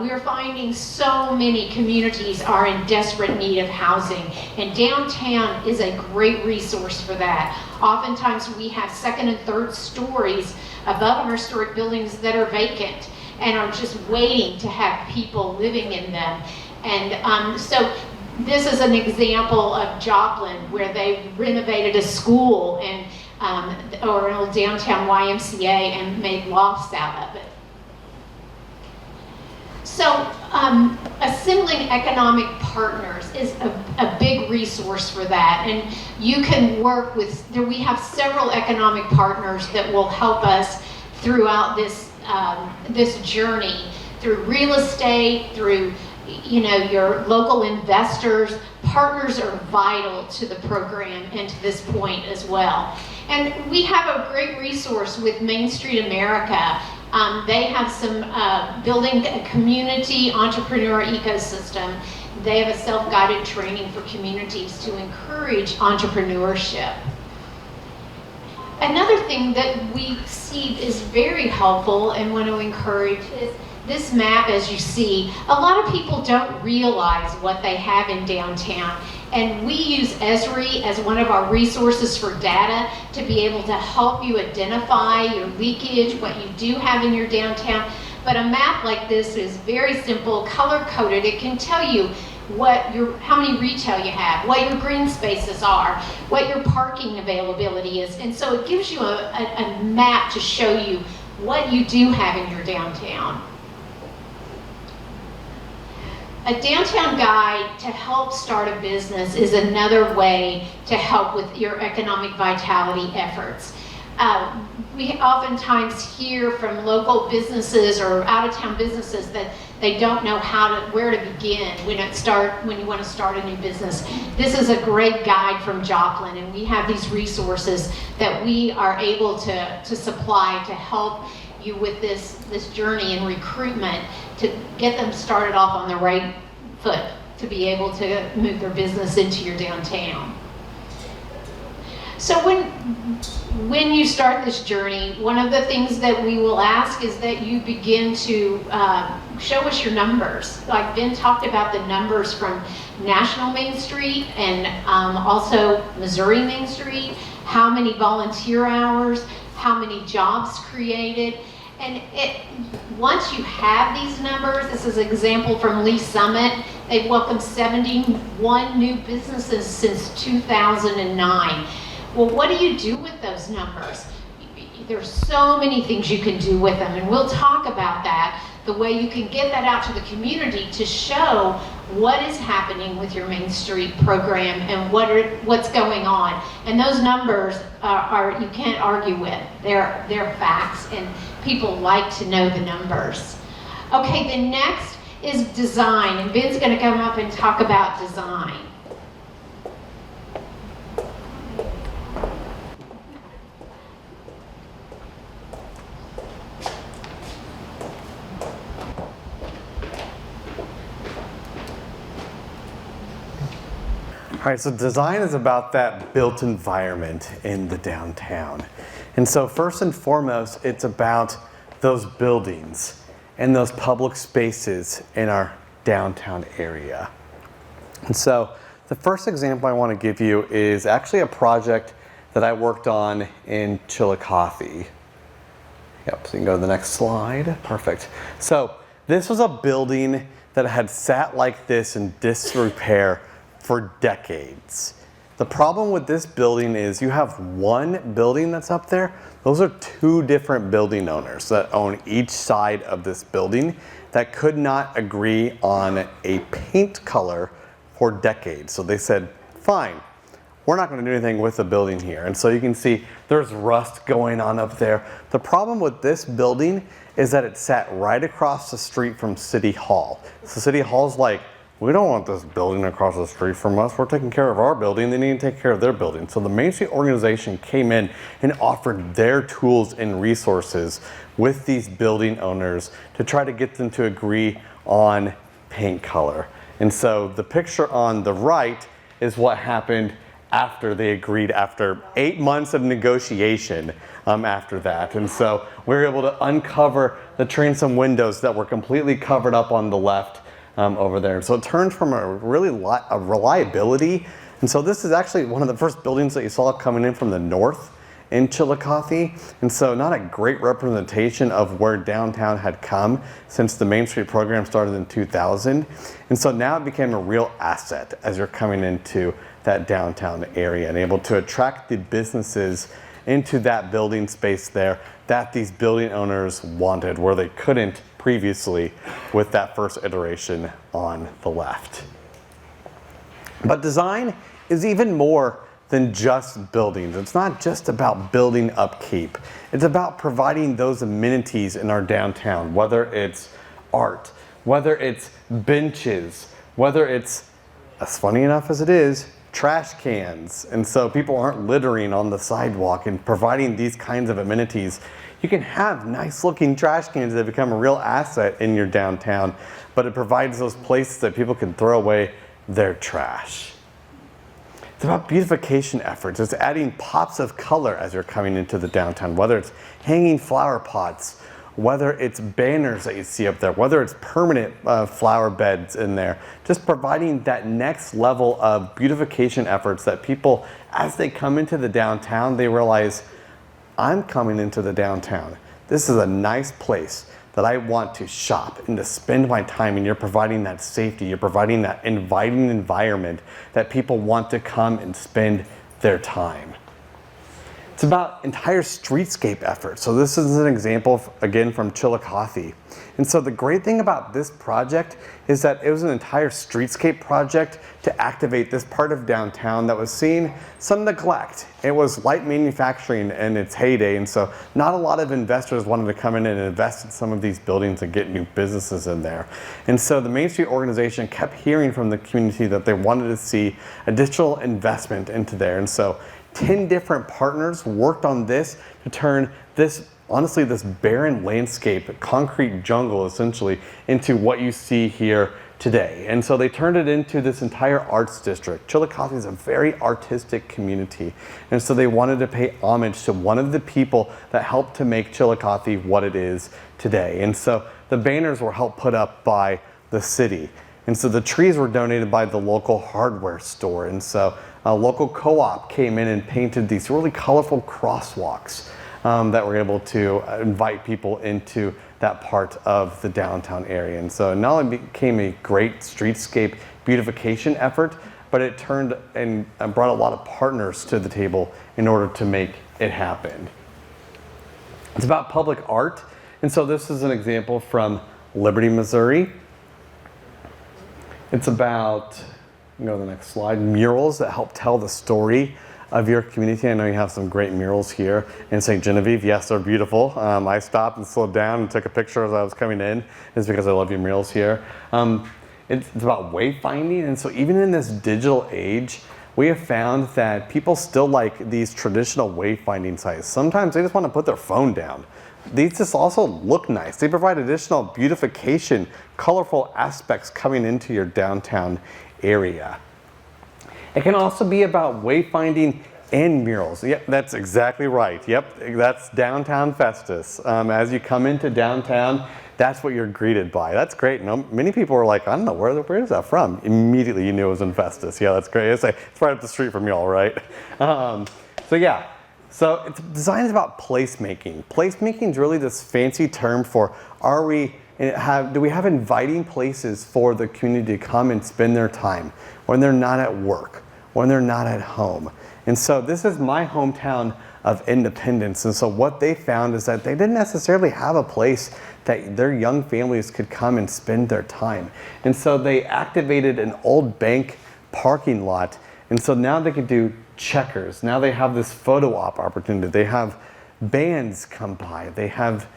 We're finding so many communities are in desperate need of housing, and downtown is a great resource for that. Oftentimes we have 2nd and 3rd stories above our historic buildings that are vacant and are just waiting to have people living in them. And so this is an example of Joplin, where they renovated a school and or an old downtown YMCA and made lofts out of it. So assembling economic partners is a big resource for that, and you can work with, we have several economic partners that will help us throughout this this journey through real estate, through your local investors. Partners are vital to the program and to this point as well. And we have a great resource with Main Street America. They have some building a community entrepreneur ecosystem. They have a self-guided training for communities to encourage entrepreneurship. Another thing that we see is very helpful and want to encourage is this map. As you see, a lot of people don't realize what they have in downtown, and we use Esri as one of our resources for data to be able to help you identify your leakage, what you do have in your downtown. But a map like this is very simple, color-coded. It can tell you how many retail you have, what your green spaces are, what your parking availability is. And so it gives you a map to show you what you do have in your downtown. A downtown guide to help start a business is another way to help with your economic vitality efforts. We oftentimes hear from local businesses or out-of-town businesses that they don't know where to begin when you want to start a new business. This is a great guide from Joplin, and we have these resources that we are able to supply to help you with this journey in recruitment to get them started off on the right foot to be able to move their business into your downtown. So when you start this journey, one of the things that we will ask is that you begin to show us your numbers. Like Ben talked about the numbers from National Main Street and also Missouri Main Street, how many volunteer hours, how many jobs created. And once you have these numbers, this is an example from Lee Summit. They've welcomed 71 new businesses since 2009. Well, what do you do with those numbers? There's so many things you can do with them, and we'll talk about that, the way you can get that out to the community to show what is happening with your Main Street program and what's going on. And those numbers are you can't argue with. They're facts, and people like to know the numbers. Okay, the next is design, and Ben's going to come up and talk about design. All right, so design is about that built environment in the downtown. And so first and foremost, it's about those buildings and those public spaces in our downtown area. And so the first example I want to give you is actually a project that I worked on in Chillicothe. Yep, so you can go to the next slide. Perfect. So this was a building that had sat like this in disrepair for decades. The problem with this building is you have one building that's up there. Those are two different building owners that own each side of this building that could not agree on a paint color for decades. So they said, fine, we're not going to do anything with the building here. And so you can see there's rust going on up there. The problem with this building is that it sat right across the street from City Hall. So City Hall's like, we don't want this building across the street from us. We're taking care of our building. They need to take care of their building. So the Main Street organization came in and offered their tools and resources with these building owners to try to get them to agree on paint color. And so the picture on the right is what happened after they agreed, after 8 months of negotiation after that. And so we were able to uncover the transom windows that were completely covered up on the left over there. So it turned from a reliability. And so this is actually one of the first buildings that you saw coming in from the north in Chillicothe. And so not a great representation of where downtown had come since the Main Street program started in 2000. And so now it became a real asset as you're coming into that downtown area and able to attract the businesses into that building space there that these building owners wanted, where they couldn't previously with that first iteration on the left. But design is even more than just buildings. It's not just about building upkeep. It's about providing those amenities in our downtown, whether it's art, whether it's benches, whether it's, as funny enough as it is, trash cans. And so people aren't littering on the sidewalk, and providing these kinds of amenities. You can have nice looking trash cans that become a real asset in your downtown, but it provides those places that people can throw away their trash. It's about beautification efforts. It's adding pops of color as you're coming into the downtown, whether it's hanging flower pots, whether it's banners that you see up there, whether it's permanent flower beds in there, just providing that next level of beautification efforts that people, as they come into the downtown, they realize, I'm coming into the downtown. This is a nice place that I want to shop and to spend my time, and you're providing that safety, you're providing that inviting environment that people want to come and spend their time. It's about entire streetscape efforts. So this is an example, again, from Chillicothe. And so the great thing about this project is that it was an entire streetscape project to activate this part of downtown that was seeing some neglect. It was light manufacturing in its heyday, and so not a lot of investors wanted to come in and invest in some of these buildings and get new businesses in there. And so the Main Street organization kept hearing from the community that they wanted to see additional investment into there. And so 10 different partners worked on this to turn this, honestly, this barren landscape, concrete jungle essentially, into what you see here today. And so they turned it into this entire arts district. Chillicothe is a very artistic community. And so they wanted to pay homage to one of the people that helped to make Chillicothe what it is today. And so the banners were helped put up by the city. And so the trees were donated by the local hardware store. And so a local co-op came in and painted these really colorful crosswalks that were able to invite people into that part of the downtown area. And so it not only became a great streetscape beautification effort, but it turned and brought a lot of partners to the table in order to make it happen. It's about public art. And so this is an example from Liberty, Missouri. It's about, go to the next slide, murals that help tell the story of your community. I know you have some great murals here in St. Genevieve. Yes, they're beautiful. I stopped and slowed down and took a picture as I was coming in. It's because I love your murals here. It's about wayfinding, and so even in this digital age, we have found that people still like these traditional wayfinding sites. Sometimes they just want to put their phone down. These just also look nice. They provide additional beautification, colorful aspects coming into your downtown area. It can also be about wayfinding and murals. Yep, that's exactly right. Yep, that's Downtown Festus. As you come into downtown, that's what you're greeted by. That's great. Many people were like, I don't know, where is that from? Immediately you knew it was in Festus. Yeah, that's great. It's right up the street from y'all, right? So design is about placemaking. Placemaking is really this fancy term for, do we have inviting places for the community to come and spend their time when they're not at work, when they're not at home. And so this is my hometown of Independence. And so what they found is that they didn't necessarily have a place that their young families could come and spend their time. And so they activated an old bank parking lot. And so now they could do checkers. Now they have this photo op opportunity. They have bands come by. They have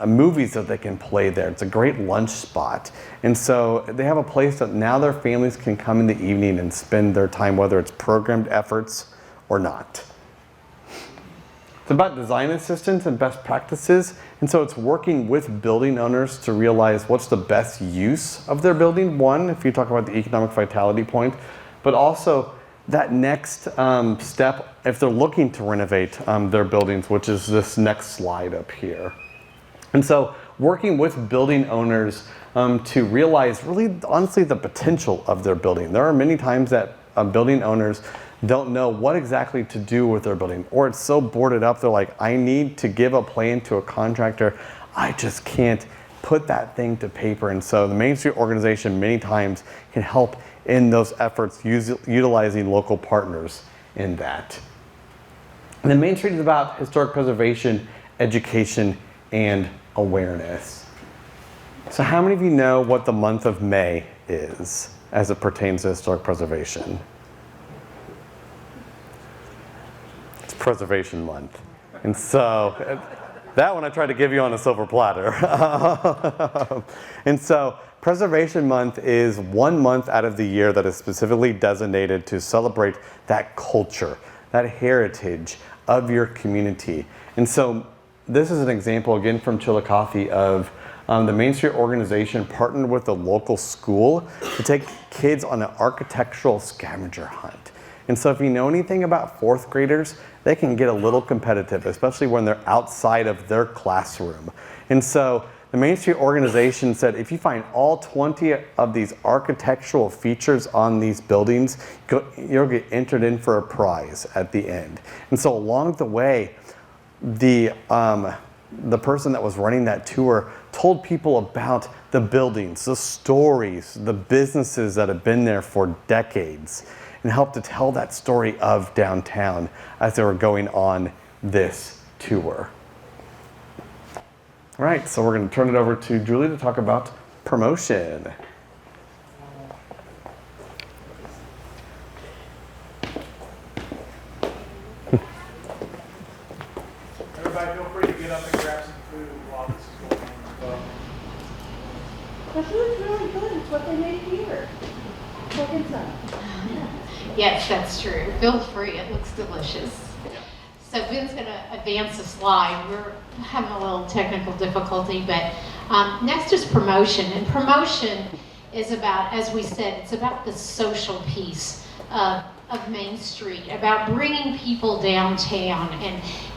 movies that they can play there. It's a great lunch spot. And so they have a place that now their families can come in the evening and spend their time, whether it's programmed efforts or not. It's about design assistance and best practices. And so it's working with building owners to realize what's the best use of their building. One, if you talk about the economic vitality point, but also that next step if they're looking to renovate their buildings, which is this next slide up here. And so working with building owners to realize really honestly the potential of their building. There are many times that building owners don't know what exactly to do with their building, or it's so boarded up they're like, I need to give a plan to a contractor, I just can't put that thing to paper. And so the Main Street organization many times can help in those efforts utilizing local partners in that. And the Main Street is about historic preservation, education, and awareness. So how many of you know what the month of May is as it pertains to historic preservation? It's Preservation Month. And so That one I tried to give you on a silver platter. And so Preservation Month is 1 month out of the year that is specifically designated to celebrate that culture, that heritage of your community. And so this is an example again from Chillicothe of the Main Street organization partnered with the local school to take kids on an architectural scavenger hunt. And so if you know anything about 4th graders, they can get a little competitive, especially when they're outside of their classroom. And so the Main Street organization said, if you find all 20 of these architectural features on these buildings, you'll get entered in for a prize at the end. And so along the way, the person that was running that tour told people about the buildings, the stories, the businesses that have been there for decades, and helped to tell that story of downtown as they were going on this tour. All right, so we're going to turn it over to Julie to talk about promotion. Everybody feel free to get up and grab some food while this is going on. The food's really good. It's what they made here. Second time. Yes, that's true. Feel free. It looks delicious. So Ben's going to advance the slide. We're having a little technical difficulty, but next is promotion. And promotion is about, as we said, it's about the social piece of Main Street, about bringing people downtown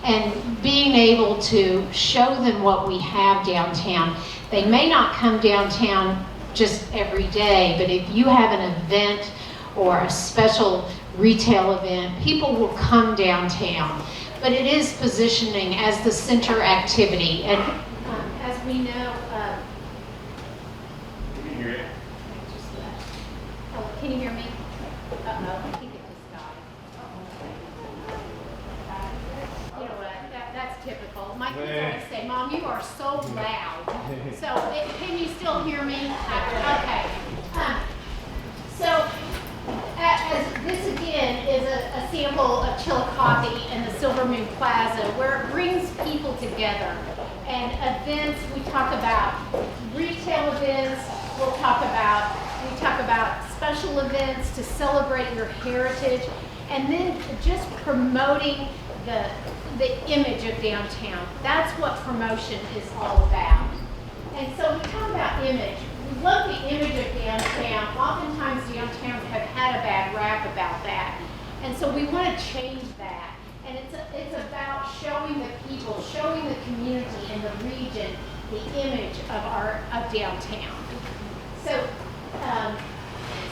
and being able to show them what we have downtown. They may not come downtown just every day, but if you have an event or a special retail event, people will come downtown. But it is positioning as the center activity. And as we know, can you hear me? Uh-oh, I think it just died. You know what, that's typical. My kids always say, Mom, you are so loud. So can you still hear me? Okay. So this again is a sample of Chillicothe and the Silver Moon Plaza, where it brings people together. And events, we talk about retail events, we talk about special events to celebrate your heritage, and then just promoting the image of downtown. That's what promotion is all about. And so we talk about image. We love the image of downtown. Oftentimes downtowns have had a bad rap about that. And so we want to change that. And it's about showing the people, showing the community and the region the image of downtown. So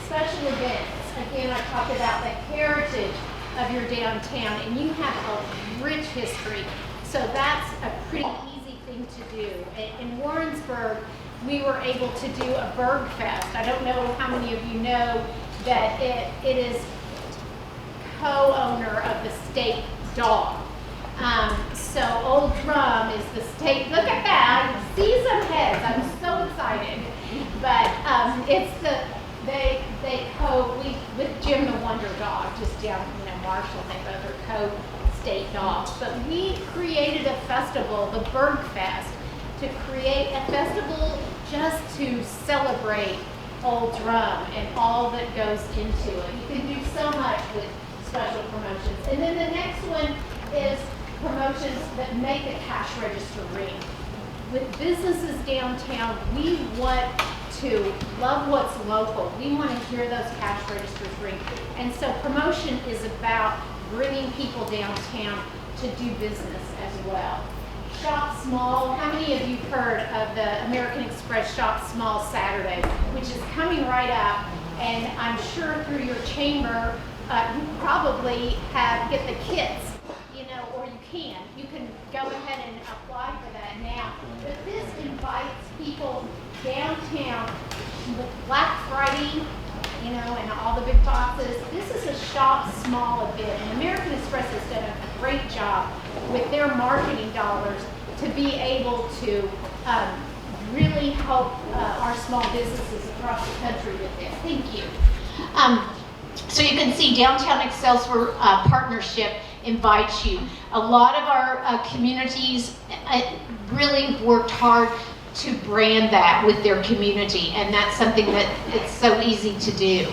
special events. Again, I talked about the heritage of your downtown, and you have a rich history. So that's a pretty easy thing to do. In Warrensburg, we were able to do a Berg Fest. I don't know how many of you know that it is co-owner of the state dog. So Old Drum is the state, look at that, I see some heads, I'm so excited. But with Jim the Wonder Dog, just down, Marshall, they both are co-state dogs. But we created a festival, the Berg Fest, to create a festival just to celebrate Old Drum and all that goes into it. You can do so much with special promotions. And then the next one is promotions that make the cash register ring. With businesses downtown, we want to love what's local. We want to hear those cash registers ring. And so promotion is about bringing people downtown to do business as well. Shop Small. How many of you heard of the American Express Shop Small Saturday, which is coming right up? And I'm sure through your chamber, you probably get the kits, or you can. You can go ahead and apply for that now. But this invites people downtown with Black Friday, and all the big boxes. This is a Shop Small event, and American Express has done a great job with their marketing dollars to be able to really help our small businesses across the country with this. Thank you. So you can see Downtown Excels for partnership invite you. A lot of our communities really worked hard to brand that with their community, and that's something that it's so easy to do.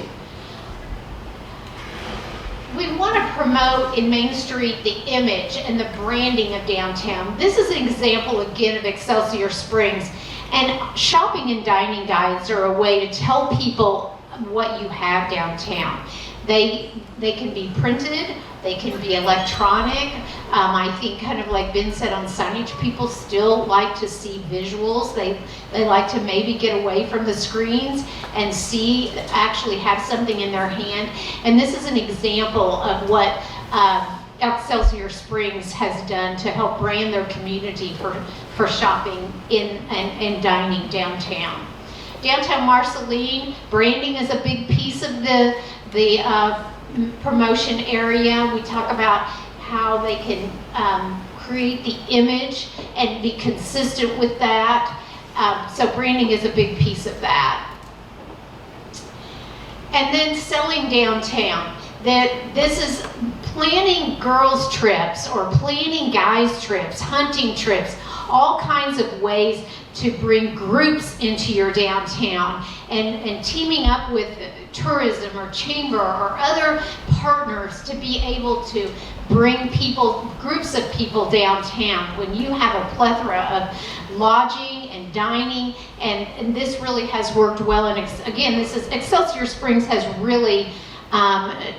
We want to promote in Main Street the image and the branding of downtown. This is an example again of Excelsior Springs, and shopping and dining guides are a way to tell people what you have downtown. They can be printed, they can be electronic. I think kind of like Ben said on signage, people still like to see visuals. They like to maybe get away from the screens and actually have something in their hand. And this is an example of what Excelsior Springs has done to help brand their community for shopping and dining downtown. Downtown Marceline, branding is a big piece of the promotion area. We talk about how they can create the image and be consistent with that. So branding is a big piece of that. And then selling downtown. This is planning girls' trips or planning guys' trips, hunting trips, all kinds of ways to bring groups into your downtown and teaming up with tourism or chamber or other partners to be able to bring groups of people downtown when you have a plethora of lodging and dining, and this really has worked well. And again, Excelsior Springs has really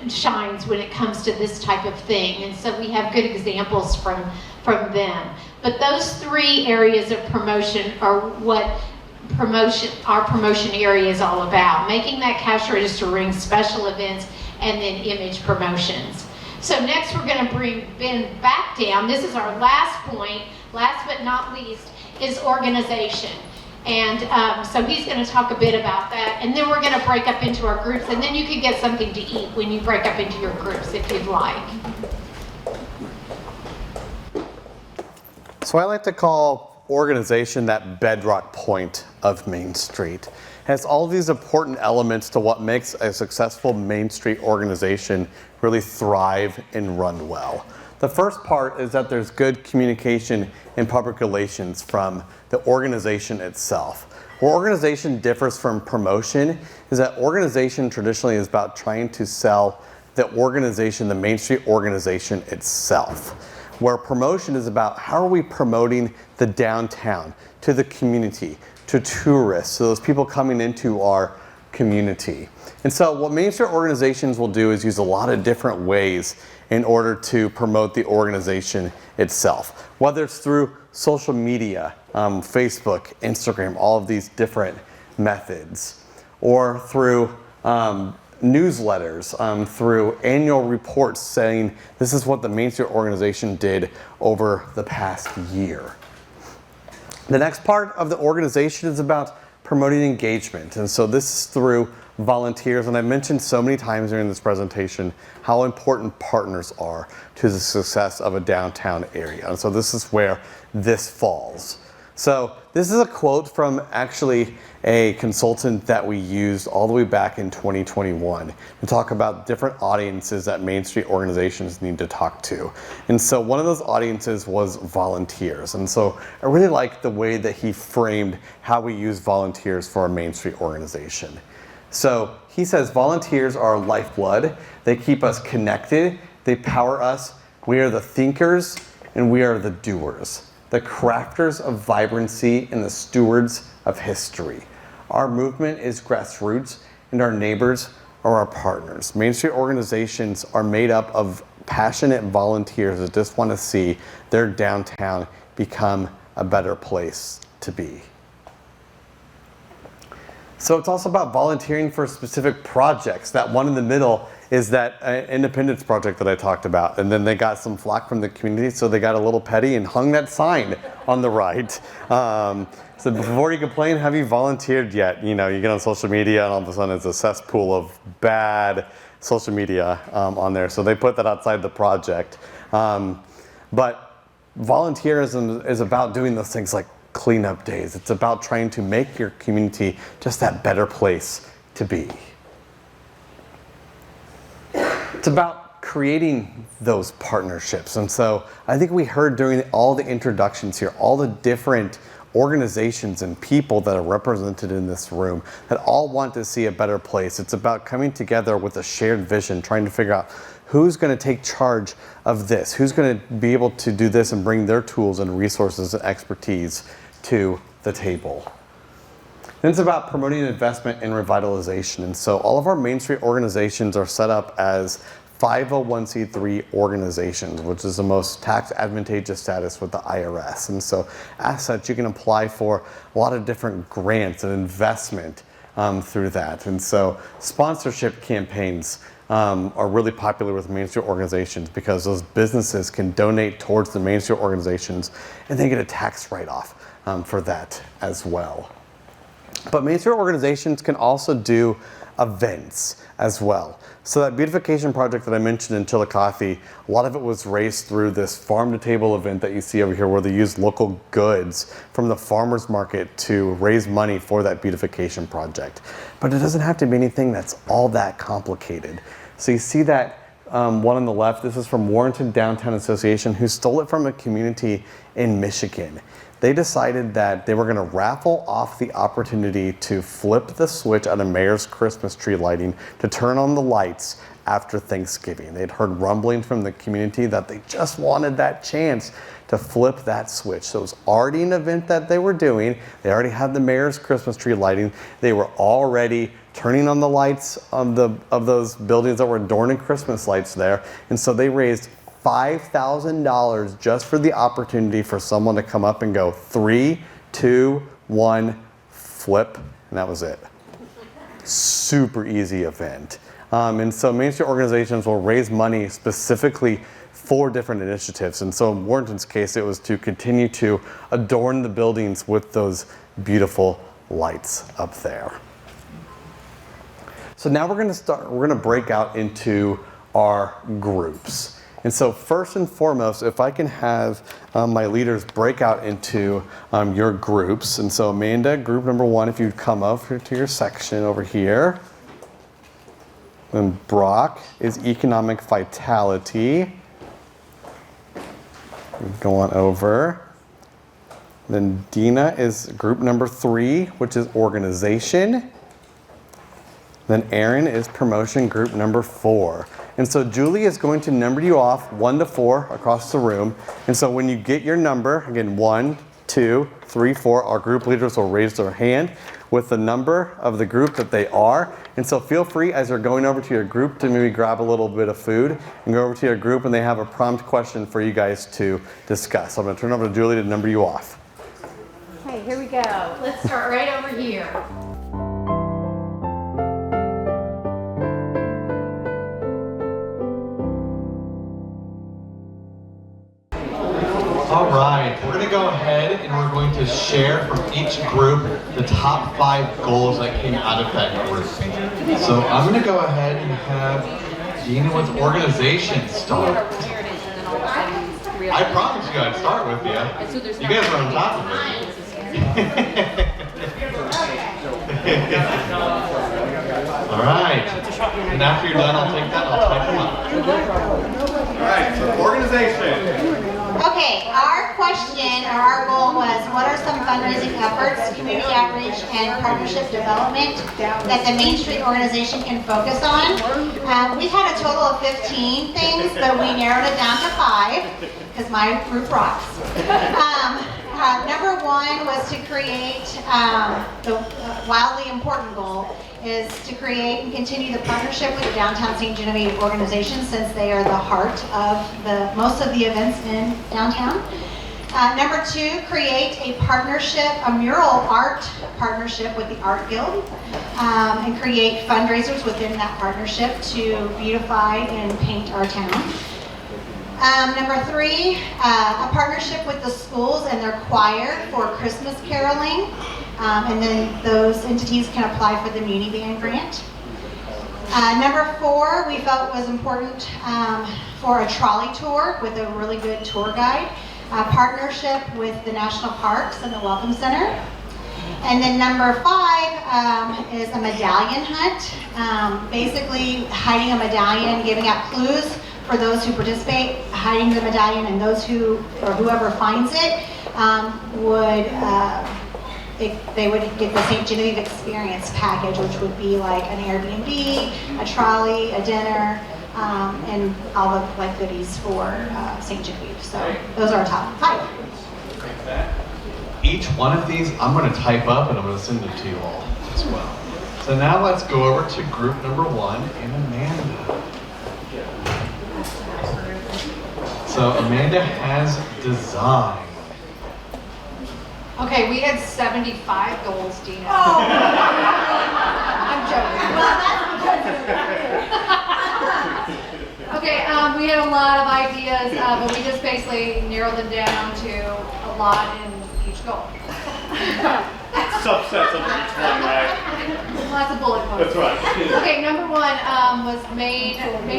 shines when it comes to this type of thing, and so we have good examples from them. But those three areas of promotion are what our promotion area is all about. Making that cash register ring, special events, and then image promotions. So next we're going to bring Ben back down. This is our last point, last but not least, is organization. And so he's going to talk a bit about that, and then we're going to break up into our groups, and then you can get something to eat when you break up into your groups if you'd like. So I like to call organization that bedrock point of Main Street. It has all these important elements to what makes a successful Main Street organization really thrive and run well. The first part is that there's good communication and public relations from the organization itself. Where organization differs from promotion is that organization traditionally is about trying to sell the organization, the Main Street organization itself. Where promotion is about how are we promoting the downtown to the community, to tourists, so those people coming into our community. And so what Main Street organizations will do is use a lot of different ways in order to promote the organization itself. Whether it's through social media, Facebook, Instagram, all of these different methods, or through newsletters, through annual reports saying this is what the Main Street organization did over the past year. The next part of the organization is about promoting engagement, and so this is through volunteers, and I mentioned so many times during this presentation how important partners are to the success of a downtown area, and so this is where this falls. So this is a quote from actually a consultant that we used all the way back in 2021 to talk about different audiences that Main Street organizations need to talk to. And so one of those audiences was volunteers. And so I really like the way that he framed how we use volunteers for a Main Street organization. So he says volunteers are our lifeblood. They keep us connected. They power us. We are the thinkers and we are the doers, the crafters of vibrancy and the stewards of history. Our movement is grassroots and our neighbors are our partners. Main Street organizations are made up of passionate volunteers that just want to see their downtown become a better place to be. So it's also about volunteering for specific projects. That one in the middle is that Independence project that I talked about. And then they got some flack from the community, so they got a little petty and hung that sign on the right. So before you complain, have you volunteered yet? You know, you get on social media and all of a sudden it's a cesspool of bad social media on there. So they put that outside the project. But volunteerism is about doing those things like cleanup days. It's about trying to make your community just that better place to be. It's about creating those partnerships. And so I think we heard during all the introductions here, all the different organizations and people that are represented in this room that all want to see a better place. It's about coming together with a shared vision, trying to figure out who's going to take charge of this, who's going to be able to do this and bring their tools and resources and expertise to the table. Then it's about promoting investment and revitalization. And so all of our Main Street organizations are set up as 501c3 organizations, which is the most tax advantageous status with the IRS. And so as such, you can apply for a lot of different grants and investment through that. And so sponsorship campaigns are really popular with Main Street organizations because those businesses can donate towards the Main Street organizations and they get a tax write-off for that as well. But Main Street organizations can also do events as well. So that beautification project that I mentioned in Chillicothe, a lot of it was raised through this farm-to-table event that you see over here where they use local goods from the farmer's market to raise money for that beautification project. But it doesn't have to be anything that's all that complicated. So you see that one on the left, this is from Warrenton Downtown Association, who stole it from a community in Michigan. They decided that they were going to raffle off the opportunity to flip the switch on a mayor's Christmas tree lighting to turn on the lights after Thanksgiving. They'd heard rumbling from the community that they just wanted that chance to flip that switch. So it was already an event that they were doing. They already had the mayor's Christmas tree lighting. They were already turning on the lights of those buildings that were adorning Christmas lights there. And so they raised $5,000 just for the opportunity for someone to come up and go 3, 2, 1, flip, and that was it. Super easy event. And so Main Street organizations will raise money specifically for different initiatives. And so in Warrenton's case, it was to continue to adorn the buildings with those beautiful lights up there. So now we're going to break out into our groups. And so first and foremost, if I can have my leaders break out into your groups. And so Amanda, group number 1, if you'd come over to your section over here. Then Brock is economic vitality. Go on over. Then Dina is group number 3, which is organization. Then Aaron is promotion, group number 4. And so Julie is going to number you off 1 to 4 across the room. And so when you get your number, again, 1, 2, 3, 4, our group leaders will raise their hand with the number of the group that they are. And so feel free as you're going over to your group to maybe grab a little bit of food and go over to your group and they have a prompt question for you guys to discuss. So I'm going to turn over to Julie to number you off. Okay, here we go. Let's start right over here. All right, we're going to go ahead and we're going to share from each group the top 5 goals that came out of that group. So I'm going to go ahead and have Dina with organization start. I promised you I'd start with you. You guys are on top of it. All right, and after you're done, I'll take that, I'll type them up. All right, so organization. Okay, our question or our goal was, what are some fundraising efforts, community outreach, and partnership development that the Main Street organization can focus on? We had a total of 15 things, but we narrowed it down to 5 because my group rocks. Number 1 was to create, the wildly important goal is to create and continue the partnership with the Downtown St. Genevieve organization since they are the heart of most of the events in downtown. Number 2, create a partnership, a mural art partnership with the Art Guild and create fundraisers within that partnership to beautify and paint our town. Number 3, a partnership with the schools and their choir for Christmas caroling. And then those entities can apply for the Muni Band grant. Number 4, we felt was important for a trolley tour with a really good tour guide. A partnership with the National Parks and the Welcome Center. And then number 5 is a medallion hunt. Basically hiding a medallion, giving out clues for those who participate, hiding the medallion, and those who, or whoever finds it, they would get the St. Genevieve Experience package, which would be like an Airbnb, a trolley, a dinner, and all the like goodies for St. Genevieve. So those are our top 5. Each one of these, I'm going to type up and I'm going to send them to you all as well. So now let's go over to group number 1 and Amanda. So Amanda has design. Okay, we had 75 goals, Dina. Oh. I'm joking. Okay, we had a lot of ideas, but we just basically narrowed them down to a lot in each goal. Subsets of each one, right? Lots of bullet points. That's right. Okay, number 1 was main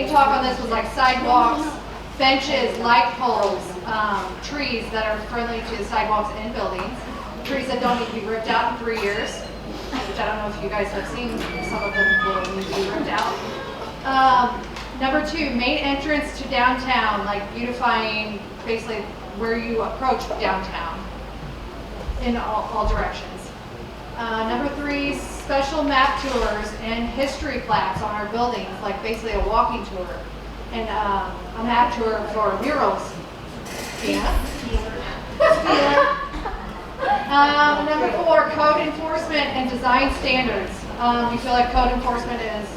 talk on this was like sidewalks, benches, light poles, trees that are friendly to the sidewalks and buildings, trees that don't need to be ripped out in 3 years, which I don't know if you guys have seen, some of them will need to be ripped out. Number 2, main entrance to downtown, like beautifying basically where you approach downtown in all directions. Number 3, special map tours and history plaques on our buildings, like basically a walking tour. And a map tour for murals. Yeah. Number 4, code enforcement and design standards. We feel like code enforcement is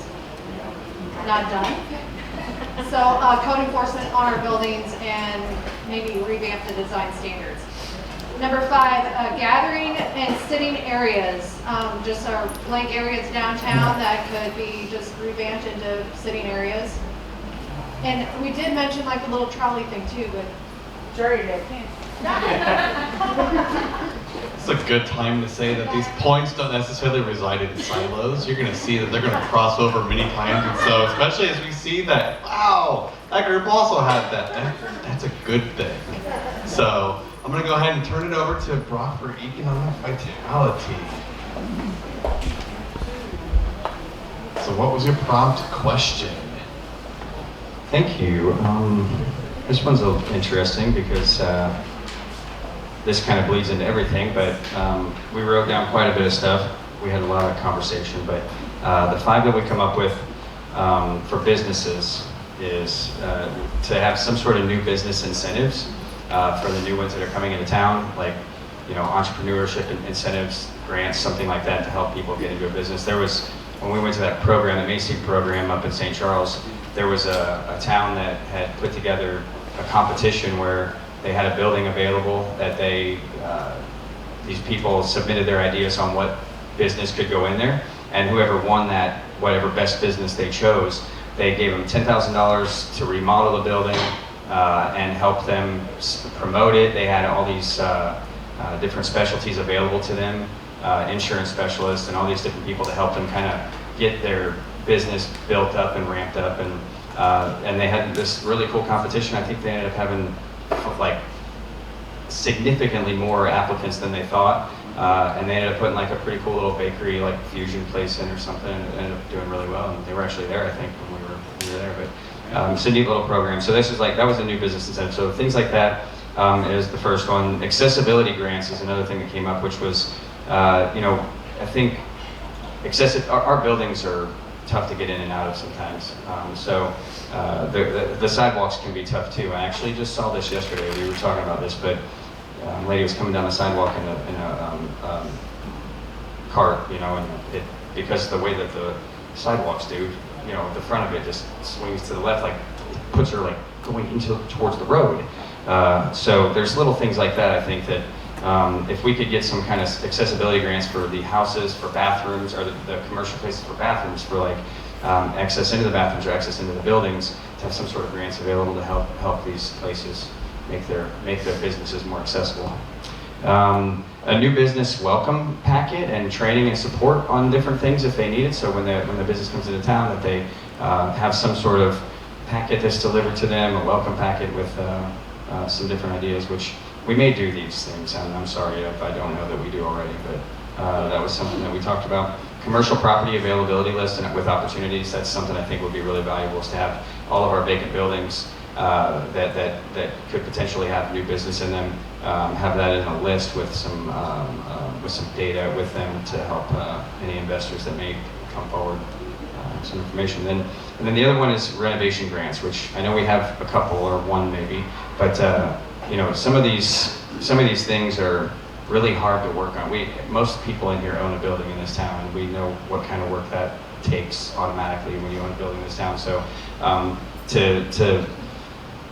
not done. So code enforcement on our buildings and maybe revamp the design standards. Number 5, gathering and sitting areas. Just our blank areas downtown that could be just revamped into sitting areas. And we did mention like the little trolley thing too, but Jerry did. It's a good time to say that these points don't necessarily reside in silos. You're going to see that they're going to cross over many times, and so especially as we see that, wow, that group also had that. That's a good thing. So I'm going to go ahead and turn it over to Brock for economic vitality. So what was your prompt question? Thank you. This one's a little interesting because this kind of bleeds into everything, but we wrote down quite a bit of stuff. We had a lot of conversation, but the 5 that we come up with for businesses is to have some sort of new business incentives for the new ones that are coming into town, like entrepreneurship incentives, grants, something like that to help people get into a business. There was, when we went to that program, the Main Street program up in St. Charles, there was a town that had put together a competition where they had a building available that these people submitted their ideas on what business could go in there, and whoever won that, whatever best business they chose, they gave them $10,000 to remodel the building and help them promote it. They had all these different specialties available to them, insurance specialists and all these different people to help them kind of get their business built up and ramped up, and they had this really cool competition. I think they ended up having like significantly more applicants than they thought, and they ended up putting like a pretty cool little bakery, like fusion place in or something, and ended up doing really well. And they were actually there, I think, when we were there. But it's a neat little program. So this is like, that was a new business incentive. So things like that is the first one. Accessibility grants is another thing that came up, which was, I think our buildings are tough to get in and out of sometimes. So the sidewalks can be tough too. I actually just saw this yesterday. We were talking about this, but a lady was coming down the sidewalk in a cart, and because the way that the sidewalks do, the front of it just swings to the left, like puts her like going towards the road. So there's little things like that. I think that if we could get some kind of accessibility grants for the houses, for bathrooms, or the commercial places for bathrooms, for like access into the bathrooms or access into the buildings, to have some sort of grants available to help these places make their businesses more accessible. A new business welcome packet and training and support on different things if they need it. So when the business comes into town, that they have some sort of packet that's delivered to them, a welcome packet with some different ideas, which we may do these things, and I'm sorry if I don't know that we do already, but that was something that we talked about. commercial property availability list and with opportunities. That's something I think would be really valuable, is to have all of our vacant buildings that could potentially have new business in them, have that in a list with some data with them to help any investors that may come forward, some information. And then the other one is renovation grants, which I know we have a couple or one maybe, but you know, some of these things are really hard to work on. Most people in here own a building in this town, and we know what kind of work that takes automatically when you own a building in this town. So to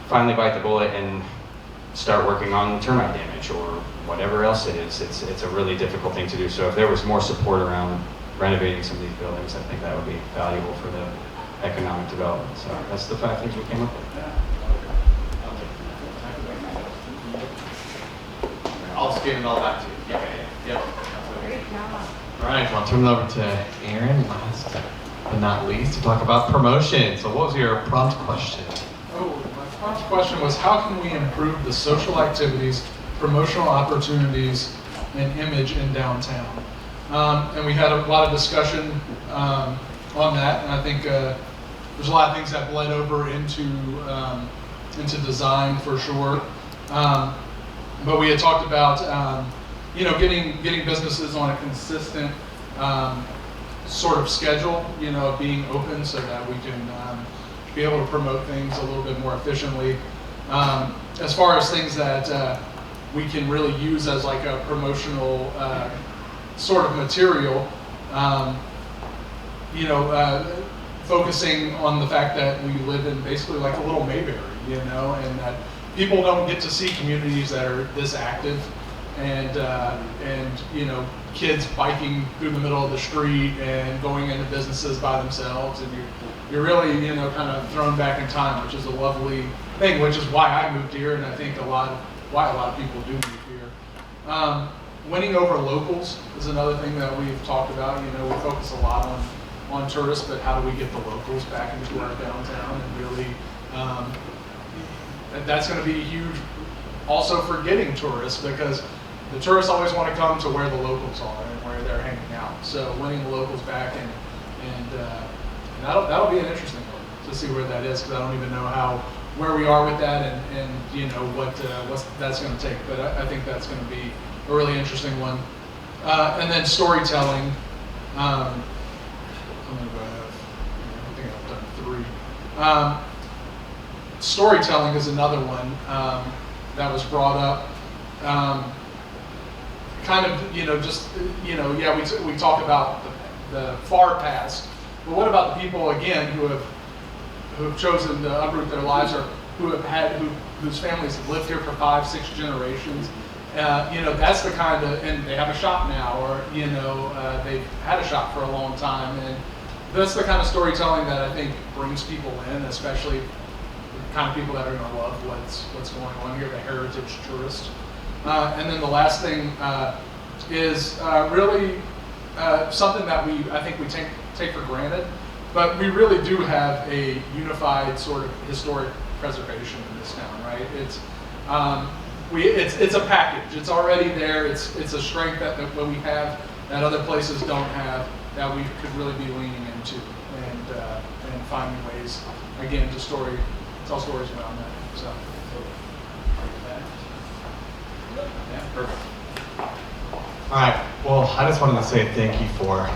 finally bite the bullet and start working on termite damage or whatever else it is, it's a really difficult thing to do. So if there was more support around renovating some of these buildings, I think that would be valuable for the economic development. So that's the 5 things we came up with. I'll scan it all back to you. Yep. Great job. All right, well, I'll turn it over to Aaron, last but not least, to talk about promotion. So what was your prompt question? Oh, my prompt question was, how can we improve the social activities, promotional opportunities, and image in downtown? And we had a lot of discussion on that, and I think there's a lot of things that bled over into design for sure. But we had talked about you know, getting businesses on a consistent sort of schedule, you know, of being open so that we can be able to promote things a little bit more efficiently. As far as things that we can really use as like a promotional sort of material, you know, focusing on the fact that we live in basically like a little Mayberry, you know, and that people don't get to see communities that are this active, and you know, kids biking through the middle of the street and going into businesses by themselves, and you're really, you know, kind of thrown back in time, which is a lovely thing, which is why I moved here, and I think why a lot of people do move here. Winning over locals is another thing that we've talked about. You know, we focus a lot on tourists, but how do we get the locals back into our downtown and really, that's going to be huge also for getting tourists, because the tourists always want to come to where the locals are and where they're hanging out. So winning the locals back, and that'll be an interesting one to see where that is, because I don't even know where we are with that, and you know what that's going to take. But I think that's going to be a really interesting one. And then storytelling. I'm going to go ahead. I think I've done 3. Storytelling is another one that was brought up. Kind of, you know, just, you know, yeah, we talk about the far past, but what about the people, again, who have chosen to uproot their lives, or whose families have lived here for 5-6 generations? You know, that's the kind of, and they have a shop now, or, you know, they've had a shop for a long time, and that's the kind of storytelling that I think brings people in, especially the kind of people that are going to love what's going on here, the heritage tourist. And then the last thing is really something that I think we take for granted, but we really do have a unified sort of historic preservation in this town, right? It's a package. It's already there. It's a strength that we have that other places don't have, that we could really be leaning into, and finding ways, again, to tell stories around that. So. Yeah, perfect. All right. Well, I just wanted to say thank you for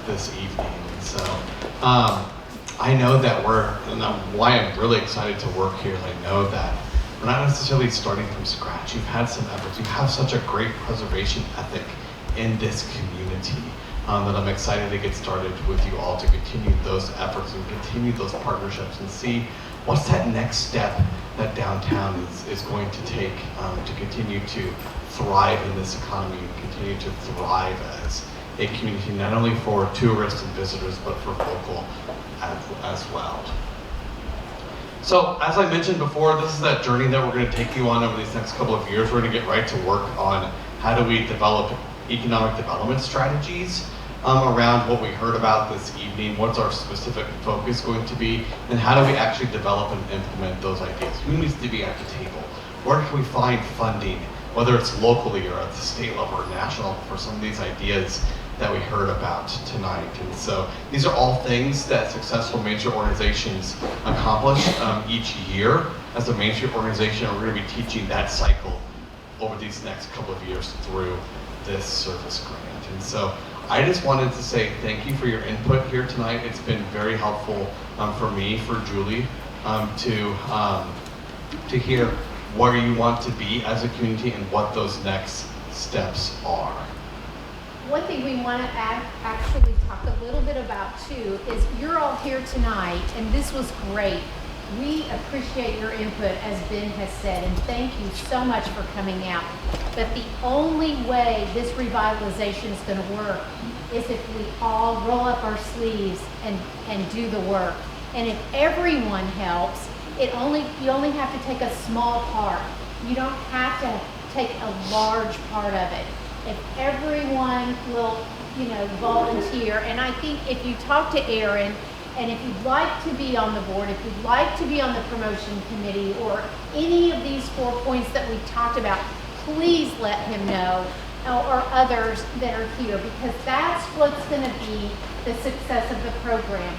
this evening. So, I know that why I'm really excited to work here. I know that we're not necessarily starting from scratch. You've had some efforts. You have such a great preservation ethic in this community that I'm excited to get started with you all to continue those efforts and continue those partnerships and see what's that next step that downtown is going to take to continue to thrive in this economy and continue to thrive as a community, not only for tourists and visitors, but for local as well. So, as I mentioned before, this is that journey that we're going to take you on over these next couple of years. We're going to get right to work on how do we develop economic development strategies around what we heard about this evening. What's our specific focus going to be, and how do we actually develop and implement those ideas? Who needs to be at the table? Where can we find funding, whether it's locally or at the state level or national, for some of these ideas that we heard about tonight. And so these are all things that successful Main Street organizations accomplish each year as a Main Street organization, and we're going to be teaching that cycle over these next couple of years through this service grant. And so I just wanted to say thank you for your input here tonight. It's been very helpful for me, for Julie, to hear where you want to be as a community and what those next steps are. One thing we want to actually talk a little bit about too is you're all here tonight, and this was great. We appreciate your input, as Ben has said, and thank you so much for coming out. But the only way this revitalization is going to work is if we all roll up our sleeves and do the work. And if everyone helps, you only have to take a small part. You don't have to take a large part of it. If everyone will, volunteer, and I think if you talk to Aaron, and if you'd like to be on the board, if you'd like to be on the promotion committee, or any of these 4 points that we talked about, please let him know, or others that are here, because that's what's going to be the success of the program.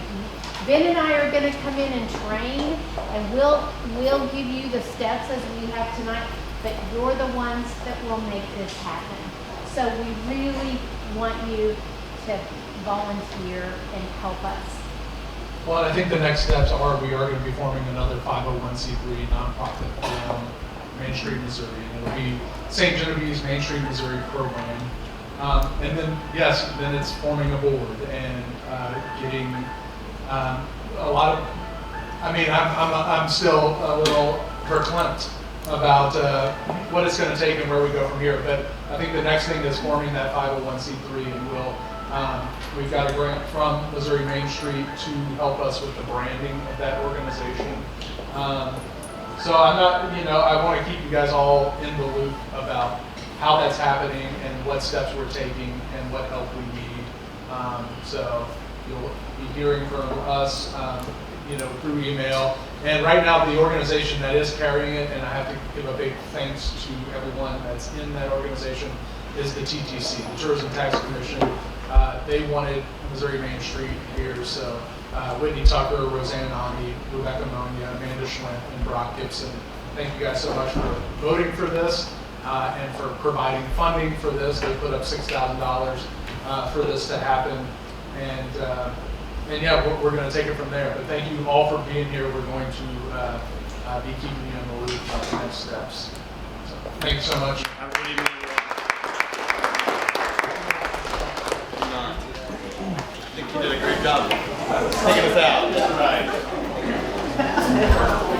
Ben and I are going to come in and train, and we'll give you the steps as we have tonight, but you're the ones that will make this happen. So we really want you to volunteer and help us. Well, and I think the next steps are we are going to be forming another 501c3 nonprofit around Main Street, Missouri. And it'll be St. Genevieve's Main Street, Missouri program. And then, yes, then it's forming a board and getting a lot of, I'm still a little verklempt about what it's going to take and where we go from here. But I think the next thing is forming that 501c3, and we've got a grant from Missouri Main Street to help us with the branding of that organization. So I'm not, I want to keep you guys all in the loop about how that's happening and what steps we're taking and what help we need. So you'll be hearing from us, through email. And right now, the organization that is carrying it, and I have to give a big thanks to everyone that's in that organization, is the TTC, the Tourism Tax Commission. They wanted Missouri Main Street here, so Whitney Tucker, Roseanne Nandi, Rebecca Monia, Amanda Schwint, and Brock Gibson. Thank you guys so much for voting for this and for providing funding for this. They put up $6,000 for this to happen. And yeah, we're going to take it from there. But thank you all for being here. We're going to be keeping you in the loop on the next steps. So, thank you so much. Have a good evening. I think you did a great job taking us out. Right.